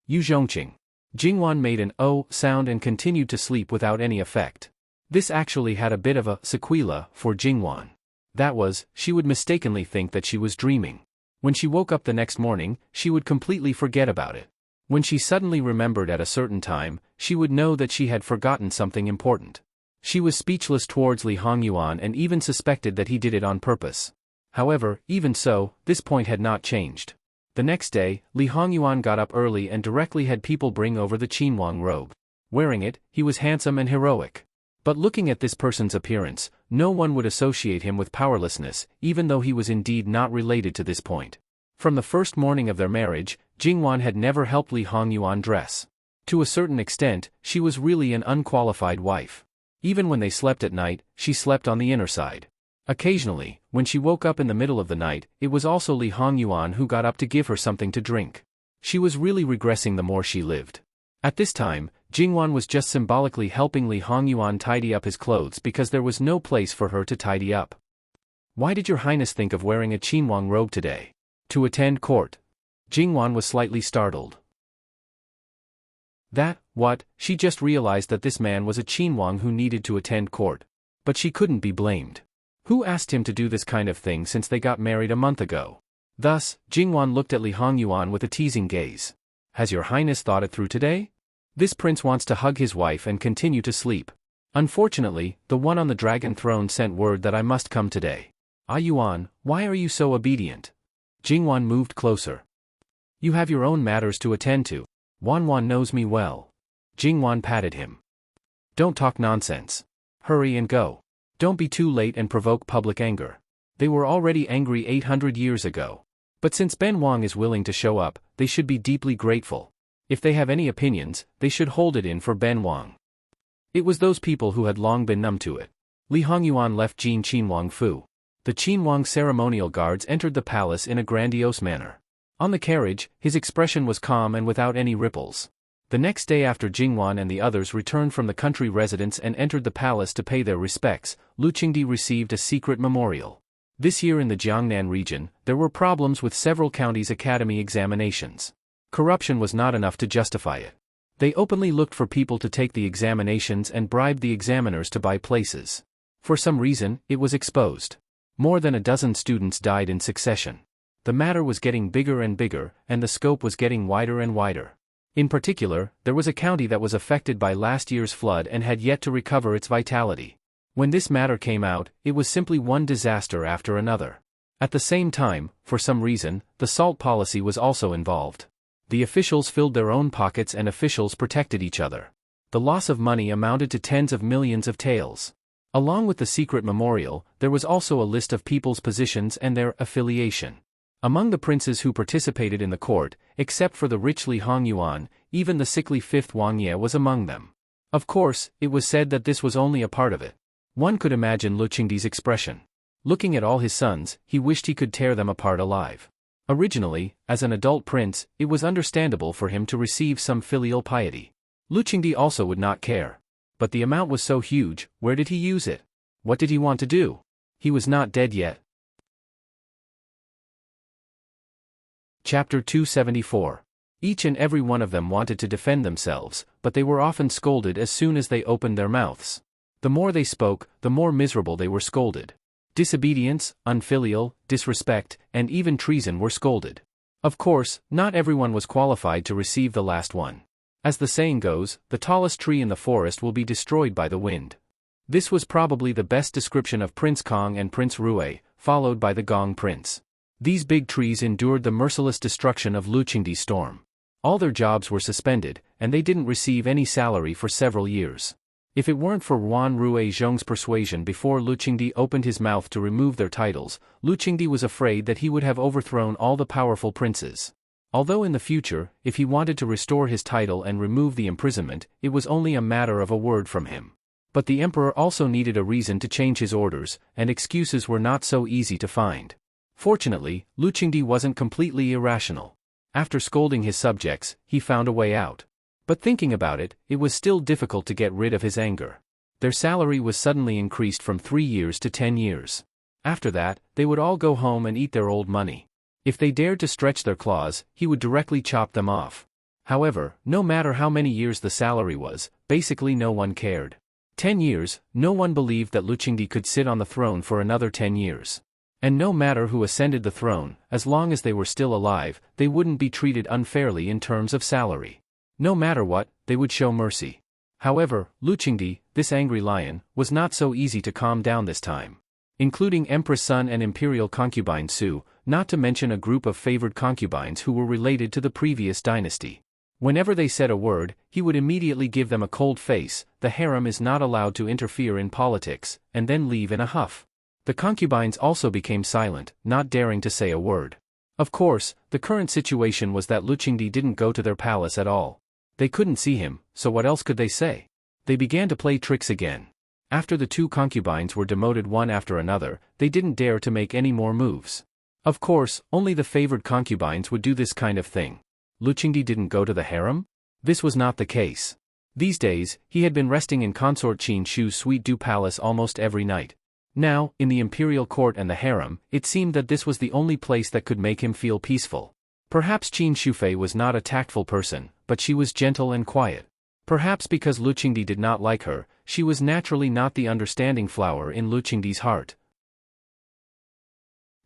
Yu Zhongqing. Jingwan made an "oh" sound and continued to sleep without any effect. This actually had a bit of a sequela for Jingwan. That was, she would mistakenly think that she was dreaming. When she woke up the next morning, she would completely forget about it. When she suddenly remembered at a certain time, she would know that she had forgotten something important. She was speechless towards Li Hongyuan and even suspected that he did it on purpose. However, even so, this point had not changed. The next day, Li Hongyuan got up early and directly had people bring over the Qinhuang robe. Wearing it, he was handsome and heroic. But looking at this person's appearance, no one would associate him with powerlessness, even though he was indeed not related to this point. From the first morning of their marriage, Jingwan had never helped Li Hongyuan dress. To a certain extent, she was really an unqualified wife. Even when they slept at night, she slept on the inner side. Occasionally, when she woke up in the middle of the night, it was also Li Hongyuan who got up to give her something to drink. She was really regressing the more she lived. At this time, Jingwan was just symbolically helping Li Hongyuan tidy up his clothes because there was no place for her to tidy up. Why did your highness think of wearing a Qinhuang robe today? To attend court. Jingwan was slightly startled. What? She just realized that this man was a Qinhuang who needed to attend court. But she couldn't be blamed. Who asked him to do this kind of thing since they got married a month ago? Thus, Jingwan looked at Li Hongyuan with a teasing gaze. Has your highness thought it through today? This prince wants to hug his wife and continue to sleep. Unfortunately, the one on the dragon throne sent word that I must come today. Ah Yuan, why are you so obedient? Jingwan moved closer. You have your own matters to attend to. Wanwan knows me well. Jingwan patted him. Don't talk nonsense. Hurry and go. Don't be too late and provoke public anger. They were already angry 800 years ago. But since Ben Wang is willing to show up, they should be deeply grateful. If they have any opinions, they should hold it in for Ben Wang. It was those people who had long been numb to it. Li Hongyuan left Jin Qinhuang Fu. The Qinhuang ceremonial guards entered the palace in a grandiose manner. On the carriage, his expression was calm and without any ripples. The next day after Jingwan and the others returned from the country residence and entered the palace to pay their respects, Lu Qingdi received a secret memorial. This year in the Jiangnan region, there were problems with several counties' academy examinations. Corruption was not enough to justify it. They openly looked for people to take the examinations and bribed the examiners to buy places. For some reason, it was exposed. More than a dozen students died in succession. The matter was getting bigger and bigger, and the scope was getting wider and wider. In particular, there was a county that was affected by last year's flood and had yet to recover its vitality. When this matter came out, it was simply one disaster after another. At the same time, for some reason, the salt policy was also involved. The officials filled their own pockets and officials protected each other. The loss of money amounted to tens of millions of taels. Along with the secret memorial, there was also a list of people's positions and their affiliation. Among the princes who participated in the court, except for the rich Li Hongyuan, even the sickly fifth Wang Ye was among them. Of course, it was said that this was only a part of it. One could imagine Lu Qingdi's expression. Looking at all his sons, he wished he could tear them apart alive. Originally, as an adult prince, it was understandable for him to receive some filial piety. Lu Qingdi also would not care. But the amount was so huge, where did he use it? What did he want to do? He was not dead yet. Chapter 274. Each and every one of them wanted to defend themselves, but they were often scolded as soon as they opened their mouths. The more they spoke, the more miserable they were scolded. Disobedience, unfilial, disrespect, and even treason were scolded. Of course, not everyone was qualified to receive the last one. As the saying goes, the tallest tree in the forest will be destroyed by the wind. This was probably the best description of Prince Kong and Prince Rui, followed by the Gong Prince. These big trees endured the merciless destruction of Lu Qingdi's storm. All their jobs were suspended, and they didn't receive any salary for several years. If it weren't for Wan Rui Zhong's persuasion before Lu Qingdi opened his mouth to remove their titles, Lu Qingdi was afraid that he would have overthrown all the powerful princes. Although in the future, if he wanted to restore his title and remove the imprisonment, it was only a matter of a word from him. But the emperor also needed a reason to change his orders, and excuses were not so easy to find. Fortunately, Lu Qingdi wasn't completely irrational. After scolding his subjects, he found a way out. But thinking about it, it was still difficult to get rid of his anger. Their salary was suddenly increased from 3 years to 10 years. After that, they would all go home and eat their old money. If they dared to stretch their claws, he would directly chop them off. However, no matter how many years the salary was, basically no one cared. 10 years, no one believed that Lu Qingdi could sit on the throne for another 10 years. And no matter who ascended the throne, as long as they were still alive, they wouldn't be treated unfairly in terms of salary. No matter what, they would show mercy. However, Lu Qingdi, this angry lion, was not so easy to calm down this time. Including Empress Sun and imperial concubine Su, not to mention a group of favored concubines who were related to the previous dynasty. Whenever they said a word, he would immediately give them a cold face. The harem is not allowed to interfere in politics, and then leave in a huff. The concubines also became silent, not daring to say a word. Of course, the current situation was that Lu Qingdi didn't go to their palace at all. They couldn't see him, so what else could they say? They began to play tricks again. After the 2 concubines were demoted one after another, they didn't dare to make any more moves. Of course, only the favored concubines would do this kind of thing. Lu Qingdi didn't go to the harem? This was not the case. These days, he had been resting in consort Qin Shu's Sweet Dew Palace almost every night. Now, in the imperial court and the harem, it seemed that this was the only place that could make him feel peaceful. Perhaps Qin Shufei was not a tactful person, but she was gentle and quiet. Perhaps because Lu Qingdi did not like her, she was naturally not the understanding flower in Lu Qingdi's heart.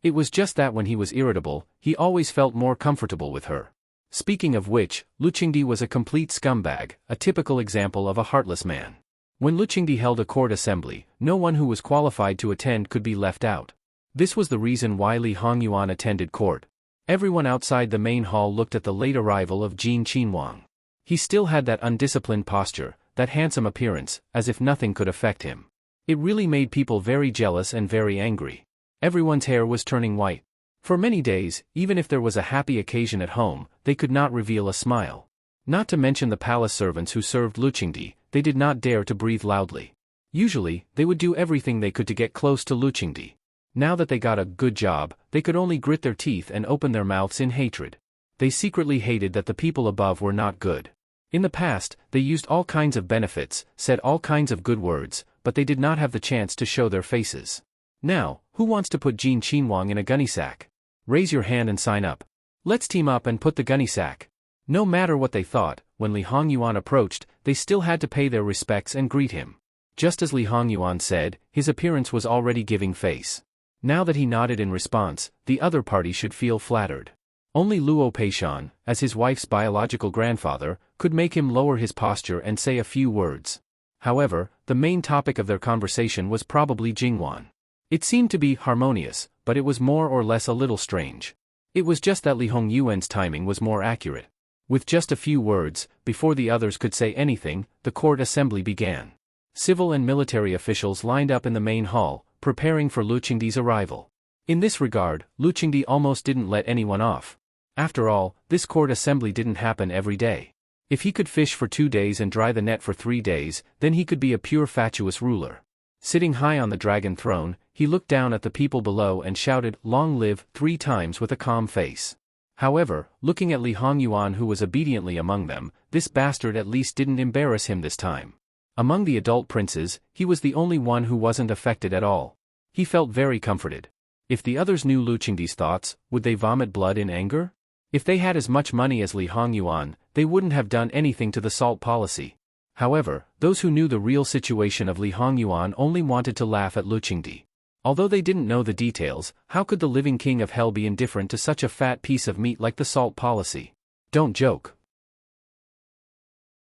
It was just that when he was irritable, he always felt more comfortable with her. Speaking of which, Lu Qingdi was a complete scumbag, a typical example of a heartless man. When Lu Qingdi held a court assembly, no one who was qualified to attend could be left out. This was the reason why Li Hongyuan attended court. Everyone outside the main hall looked at the late arrival of Jin Qinhuang. He still had that undisciplined posture, that handsome appearance, as if nothing could affect him. It really made people very jealous and very angry. Everyone's hair was turning white. For many days, even if there was a happy occasion at home, they could not reveal a smile. Not to mention the palace servants who served Lu Qingdi, they did not dare to breathe loudly. Usually, they would do everything they could to get close to Lu Qingdi. Now that they got a good job, they could only grit their teeth and open their mouths in hatred. They secretly hated that the people above were not good. In the past, they used all kinds of benefits, said all kinds of good words, but they did not have the chance to show their faces. Now, who wants to put Jin Qinhuang in a gunny sack? Raise your hand and sign up. Let's team up and put the gunny sack. No matter what they thought, when Li Hongyuan approached, they still had to pay their respects and greet him. Just as Li Hongyuan said, his appearance was already giving face. Now that he nodded in response, the other party should feel flattered. Only Luo Peishan, as his wife's biological grandfather, could make him lower his posture and say a few words. However, the main topic of their conversation was probably Jingwan. It seemed to be harmonious, but it was more or less a little strange. It was just that Li Hongyuan's timing was more accurate. With just a few words, before the others could say anything, the court assembly began. Civil and military officials lined up in the main hall, preparing for Lu Qingdi's arrival. In this regard, Lu Qingdi almost didn't let anyone off. After all, this court assembly didn't happen every day. If he could fish for 2 days and dry the net for 3 days, then he could be a pure fatuous ruler. Sitting high on the dragon throne, he looked down at the people below and shouted, "Long live," 3 times with a calm face. However, looking at Li Hongyuan, who was obediently among them, this bastard at least didn't embarrass him this time. Among the adult princes, he was the only one who wasn't affected at all. He felt very comforted. If the others knew Lu Qingdi's thoughts, would they vomit blood in anger? If they had as much money as Li Hongyuan, they wouldn't have done anything to the salt policy. However, those who knew the real situation of Li Hongyuan only wanted to laugh at Lu Qingdi. Although they didn't know the details, how could the living king of hell be indifferent to such a fat piece of meat like the salt policy? Don't joke.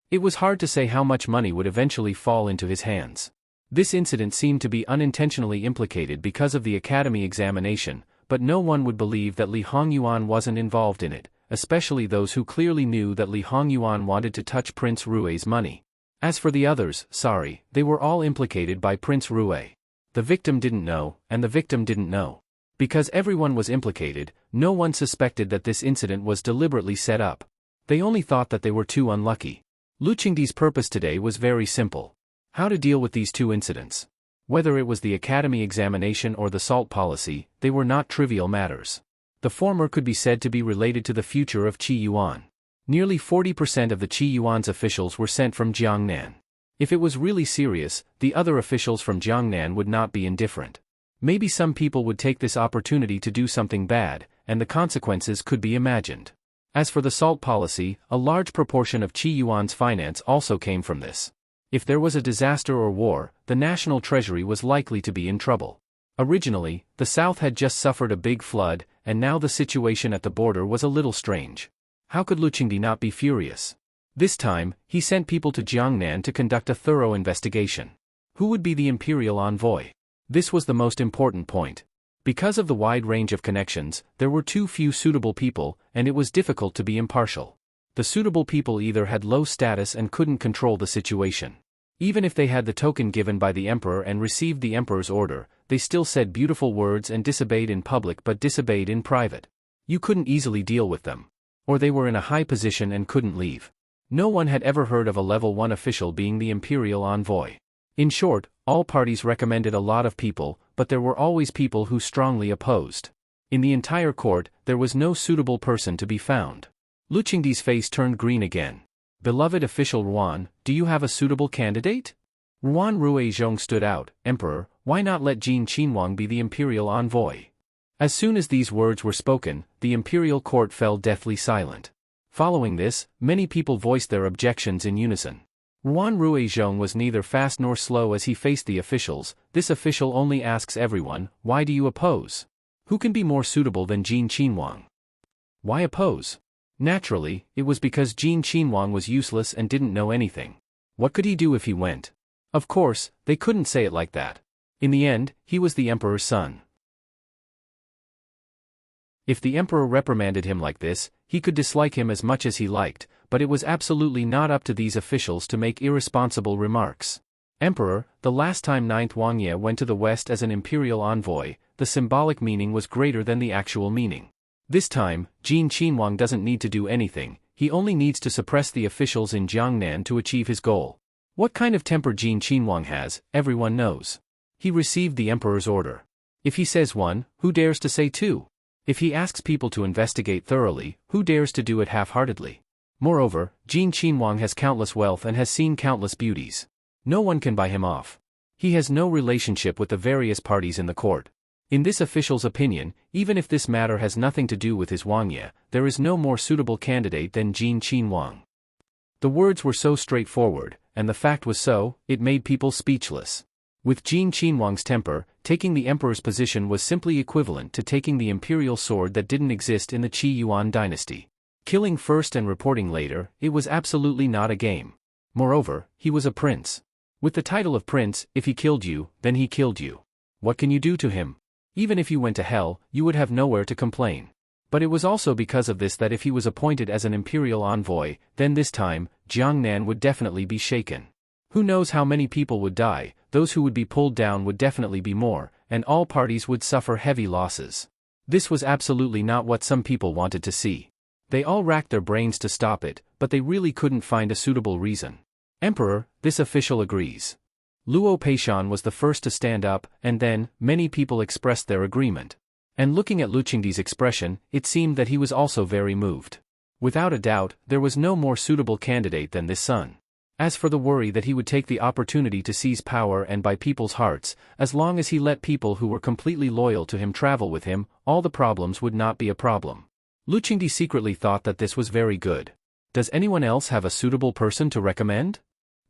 It was hard to say how much money would eventually fall into his hands. This incident seemed to be unintentionally implicated because of the academy examination, but no one would believe that Li Hongyuan wasn't involved in it, especially those who clearly knew that Li Hongyuan wanted to touch Prince Rui's money. As for the others, sorry, they were all implicated by Prince Rui. The victim didn't know, and the victim didn't know. Because everyone was implicated, no one suspected that this incident was deliberately set up. They only thought that they were too unlucky. Lu Qingdi's purpose today was very simple. How to deal with these 2 incidents. Whether it was the academy examination or the salt policy, they were not trivial matters. The former could be said to be related to the future of Qi Yuan. Nearly 40% of the Qi Yuan's officials were sent from Jiangnan. If it was really serious, the other officials from Jiangnan would not be indifferent. Maybe some people would take this opportunity to do something bad, and the consequences could be imagined. As for the salt policy, a large proportion of Qi Yuan's finance also came from this. If there was a disaster or war, the national treasury was likely to be in trouble. Originally, the south had just suffered a big flood, and now the situation at the border was a little strange. How could Lu Qingdi not be furious? This time, he sent people to Jiangnan to conduct a thorough investigation. Who would be the imperial envoy? This was the most important point. Because of the wide range of connections, there were too few suitable people, and it was difficult to be impartial. The suitable people either had low status and couldn't control the situation. Even if they had the token given by the emperor and received the emperor's order, they still said beautiful words and disobeyed in public but disobeyed in private. You couldn't easily deal with them. Or they were in a high position and couldn't leave. No one had ever heard of a level 1 official being the imperial envoy. In short, all parties recommended a lot of people, but there were always people who strongly opposed. In the entire court, there was no suitable person to be found. Lu Qingdi's face turned green again. Beloved official Ruan, do you have a suitable candidate? Ruan Ruizhong stood out. Emperor, why not let Jin Qinhuang be the imperial envoy? As soon as these words were spoken, the imperial court fell deathly silent. Following this, many people voiced their objections in unison. Ruan Ruizhong was neither fast nor slow as he faced the officials. This official only asks everyone, why do you oppose? Who can be more suitable than Jin Qinhuang? Why oppose? Naturally, it was because Jin Qinhuang was useless and didn't know anything. What could he do if he went? Of course, they couldn't say it like that. In the end, he was the emperor's son. If the emperor reprimanded him like this, he could dislike him as much as he liked, but it was absolutely not up to these officials to make irresponsible remarks. Emperor, the last time 9th Wangye went to the west as an imperial envoy, the symbolic meaning was greater than the actual meaning. This time, Jin Qinhuang doesn't need to do anything, he only needs to suppress the officials in Jiangnan to achieve his goal. What kind of temper Jin Qinhuang has, everyone knows. He received the emperor's order. If he says 1, who dares to say 2? If he asks people to investigate thoroughly, who dares to do it half-heartedly? Moreover, Jin Qinhuang has countless wealth and has seen countless beauties. No one can buy him off. He has no relationship with the various parties in the court. In this official's opinion, even if this matter has nothing to do with his Wangye, there is no more suitable candidate than Jin Qinhuang. The words were so straightforward, and the fact was so, it made people speechless. With Jin Qinhuang's temper, taking the emperor's position was simply equivalent to taking the imperial sword that didn't exist in the Qi Yuan dynasty. Killing first and reporting later, it was absolutely not a game. Moreover, he was a prince. With the title of prince, if he killed you, then he killed you. What can you do to him? Even if you went to hell, you would have nowhere to complain. But it was also because of this that if he was appointed as an imperial envoy, then this time, Jiangnan would definitely be shaken. Who knows how many people would die, those who would be pulled down would definitely be more, and all parties would suffer heavy losses. This was absolutely not what some people wanted to see. They all racked their brains to stop it, but they really couldn't find a suitable reason. Emperor, this official agrees. Luo Peishan was the first to stand up, and then, many people expressed their agreement. And looking at Luqingdi's expression, it seemed that he was also very moved. Without a doubt, there was no more suitable candidate than this son. As for the worry that he would take the opportunity to seize power and buy people's hearts, as long as he let people who were completely loyal to him travel with him, all the problems would not be a problem. Luqingdi secretly thought that this was very good. Does anyone else have a suitable person to recommend?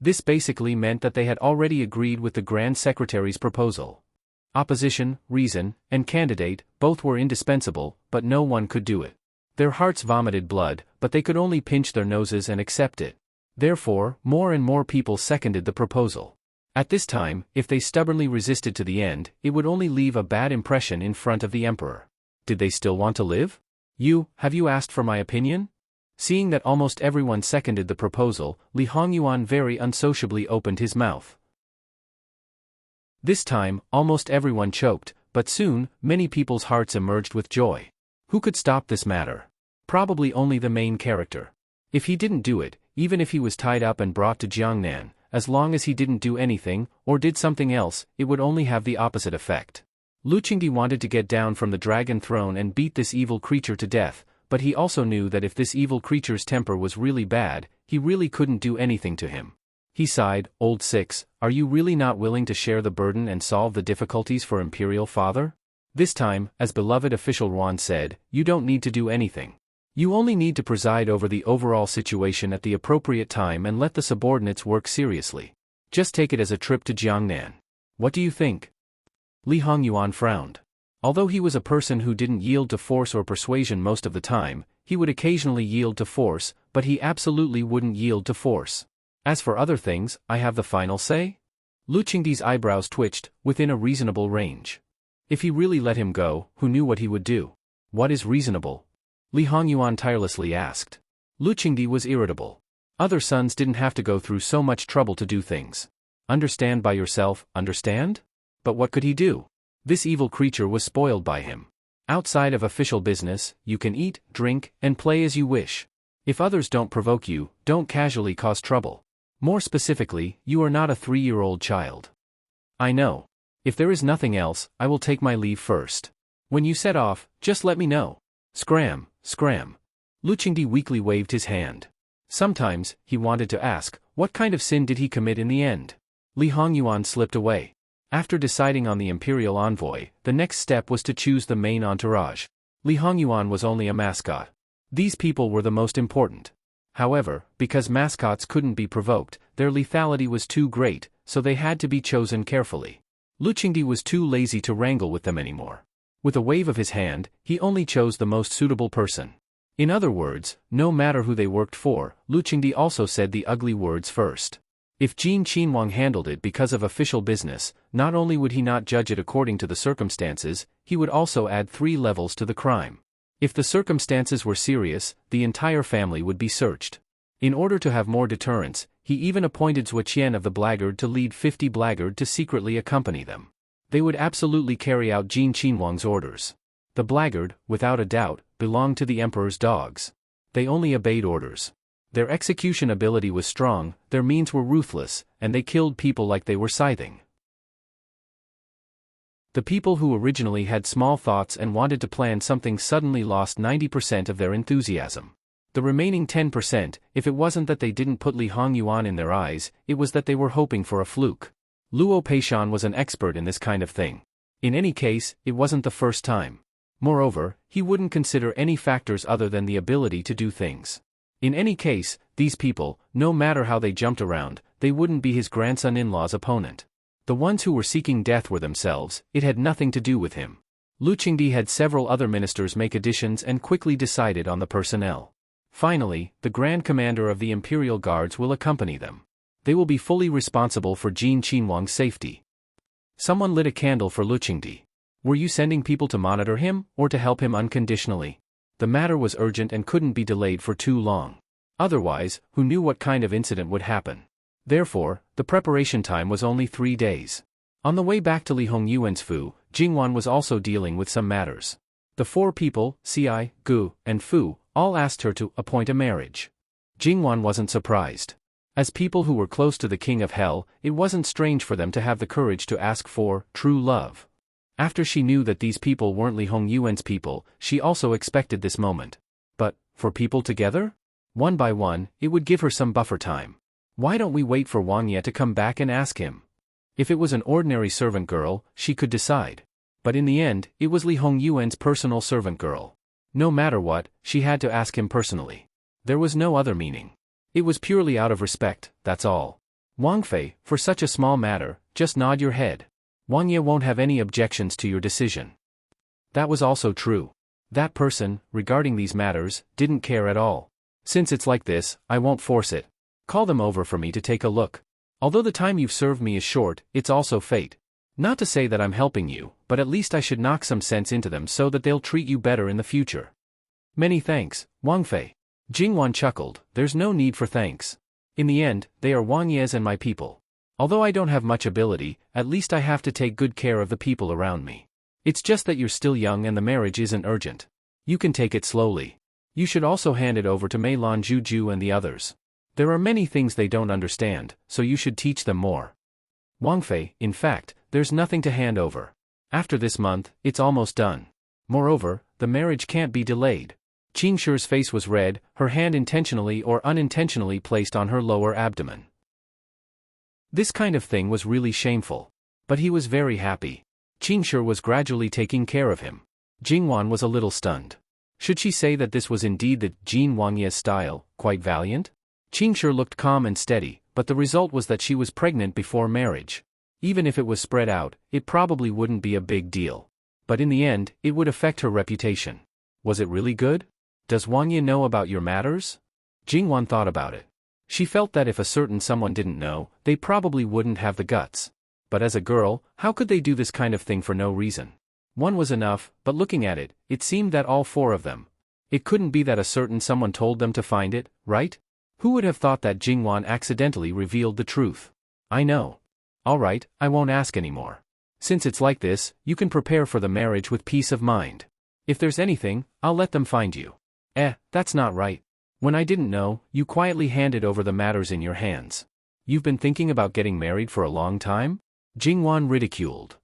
This basically meant that they had already agreed with the Grand Secretary's proposal. Opposition, reason, and candidate, both were indispensable, but no one could do it. Their hearts vomited blood, but they could only pinch their noses and accept it. Therefore, more and more people seconded the proposal. At this time, if they stubbornly resisted to the end, it would only leave a bad impression in front of the emperor. Did they still want to live? Have you asked for my opinion? Seeing that almost everyone seconded the proposal, Li Hongyuan very unsociably opened his mouth. This time, almost everyone choked, but soon, many people's hearts emerged with joy. Who could stop this matter? Probably only the main character. If he didn't do it, even if he was tied up and brought to Jiangnan, as long as he didn't do anything, or did something else, it would only have the opposite effect. Luqingdi wanted to get down from the dragon throne and beat this evil creature to death, but he also knew that if this evil creature's temper was really bad, he really couldn't do anything to him. He sighed, "Old Six, are you really not willing to share the burden and solve the difficulties for Imperial Father?" This time, as beloved official Ruan said, "You don't need to do anything. You only need to preside over the overall situation at the appropriate time and let the subordinates work seriously. Just take it as a trip to Jiangnan. What do you think?" Li Hongyuan frowned. Although he was a person who didn't yield to force or persuasion most of the time, he would occasionally yield to force, but he absolutely wouldn't yield to force. As for other things, I have the final say? Luqingdi's eyebrows twitched, within a reasonable range. If he really let him go, who knew what he would do? What is reasonable? Li Hongyuan tirelessly asked. Luqingdi was irritable. Other sons didn't have to go through so much trouble to do things. Understand by yourself, understand? But what could he do? This evil creature was spoiled by him. Outside of official business, you can eat, drink, and play as you wish. If others don't provoke you, don't casually cause trouble. More specifically, you are not a 3-year-old child. I know. If there is nothing else, I will take my leave first. When you set off, just let me know. Scram, scram. Luqingdi weakly waved his hand. Sometimes, he wanted to ask, what kind of sin did he commit in the end? Li Hongyuan slipped away. After deciding on the imperial envoy, the next step was to choose the main entourage. Li Hongyuan was only a mascot. These people were the most important. However, because mascots couldn't be provoked, their lethality was too great, so they had to be chosen carefully. Luqingdi was too lazy to wrangle with them anymore. With a wave of his hand, he only chose the most suitable person. In other words, no matter who they worked for, Luqingdi also said the ugly words first. If Jin Qinhuang handled it because of official business, not only would he not judge it according to the circumstances, he would also add 3 levels to the crime. If the circumstances were serious, the entire family would be searched. In order to have more deterrence, he even appointed Zhuo Qian of the Blackguard to lead 50 Blackguard to secretly accompany them. They would absolutely carry out Jin Qinhuang's orders. The Blackguard, without a doubt, belonged to the emperor's dogs. They only obeyed orders. Their execution ability was strong, their means were ruthless, and they killed people like they were scything. The people who originally had small thoughts and wanted to plan something suddenly lost 90% of their enthusiasm. The remaining 10%, if it wasn't that they didn't put Li Hongyuan in their eyes, it was that they were hoping for a fluke. Luo Peishan was an expert in this kind of thing. In any case, it wasn't the first time. Moreover, he wouldn't consider any factors other than the ability to do things. In any case, these people, no matter how they jumped around, they wouldn't be his grandson-in-law's opponent. The ones who were seeking death were themselves, it had nothing to do with him. Luqingdi had several other ministers make additions and quickly decided on the personnel. Finally, the Grand Commander of the Imperial Guards will accompany them. They will be fully responsible for Jin Qinhuang's safety. Someone lit a candle for Luqingdi. Were you sending people to monitor him, or to help him unconditionally? The matter was urgent and couldn't be delayed for too long. Otherwise, who knew what kind of incident would happen? Therefore, the preparation time was only 3 days. On the way back to Li Hongyuan's Fu, Jingwan was also dealing with some matters. The four people, Ci, Gu, and Fu, all asked her to appoint a marriage. Jingwan wasn't surprised. As people who were close to the King of Hell, it wasn't strange for them to have the courage to ask for true love. After she knew that these people weren't Li Hongyuan's people, she also expected this moment. But, for people together? One by one, it would give her some buffer time. Why don't we wait for Wang Ye to come back and ask him? If it was an ordinary servant girl, she could decide. But in the end, it was Li Hongyuan's personal servant girl. No matter what, she had to ask him personally. There was no other meaning. It was purely out of respect, that's all. Wang Fei, for such a small matter, just nod your head. Wang Ye won't have any objections to your decision. That was also true. That person, regarding these matters, didn't care at all. Since it's like this, I won't force it. Call them over for me to take a look. Although the time you've served me is short, it's also fate. Not to say that I'm helping you, but at least I should knock some sense into them so that they'll treat you better in the future. Many thanks, Wang Fei. Jingwan chuckled, there's no need for thanks. In the end, they are Wang Ye's and my people. Although I don't have much ability, at least I have to take good care of the people around me. It's just that you're still young and the marriage isn't urgent. You can take it slowly. You should also hand it over to Mei Lan Juju and the others. There are many things they don't understand, so you should teach them more. Wang Fei, in fact, there's nothing to hand over. After this month, it's almost done. Moreover, the marriage can't be delayed. Qing Shi's face was red, her hand intentionally or unintentionally placed on her lower abdomen. This kind of thing was really shameful. But he was very happy. Qing Shi was gradually taking care of him. Jingwan was a little stunned. Should she say that this was indeed the Jin Wang Ye style, quite valiant? Qing Shi looked calm and steady, but the result was that she was pregnant before marriage. Even if it was spread out, it probably wouldn't be a big deal. But in the end, it would affect her reputation. Was it really good? Does Wang Ye know about your matters? Jingwan thought about it. She felt that if a certain someone didn't know, they probably wouldn't have the guts. But as a girl, how could they do this kind of thing for no reason? One was enough, but looking at it, it seemed that all four of them. It couldn't be that a certain someone told them to find it, right? Who would have thought that Jingwan accidentally revealed the truth? I know. Alright, I won't ask anymore. Since it's like this, you can prepare for the marriage with peace of mind. If there's anything, I'll let them find you. That's not right. When I didn't know, you quietly handed over the matters in your hands. You've been thinking about getting married for a long time? Jingwan ridiculed.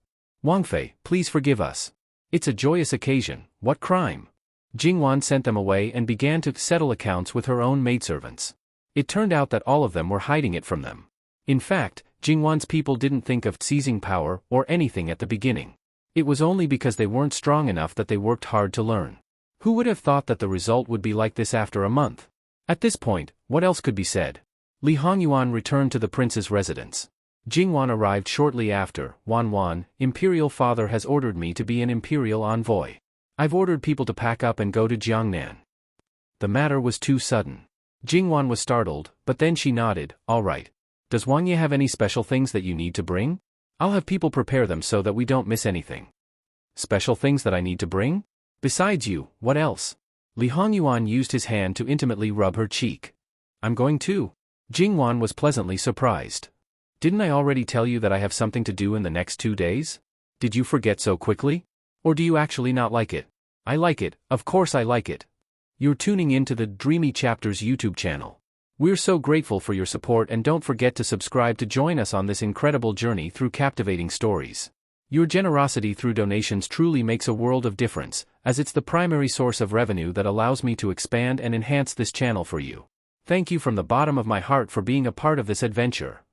Wang Fei, please forgive us. It's a joyous occasion, what crime? Jingwan sent them away and began to settle accounts with her own maidservants. It turned out that all of them were hiding it from them. In fact, Jingwan's people didn't think of seizing power or anything at the beginning. It was only because they weren't strong enough that they worked hard to learn. Who would have thought that the result would be like this after a month? At this point, what else could be said? Li Hongyuan returned to the prince's residence. Jingwan arrived shortly after. Wan, Imperial Father has ordered me to be an Imperial envoy. I've ordered people to pack up and go to Jiangnan. The matter was too sudden. Jingwan was startled, but then she nodded, all right. Does Wang Ye have any special things that you need to bring? I'll have people prepare them so that we don't miss anything. Special things that I need to bring? Besides you, what else? Li Hongyuan used his hand to intimately rub her cheek. I'm going too. Jingwan was pleasantly surprised. Didn't I already tell you that I have something to do in the next 2 days? Did you forget so quickly? Or do you actually not like it? I like it, of course I like it. You're tuning in to the Dreamy Chapters YouTube channel. We're so grateful for your support and don't forget to subscribe to join us on this incredible journey through captivating stories. Your generosity through donations truly makes a world of difference, as it's the primary source of revenue that allows me to expand and enhance this channel for you. Thank you from the bottom of my heart for being a part of this adventure.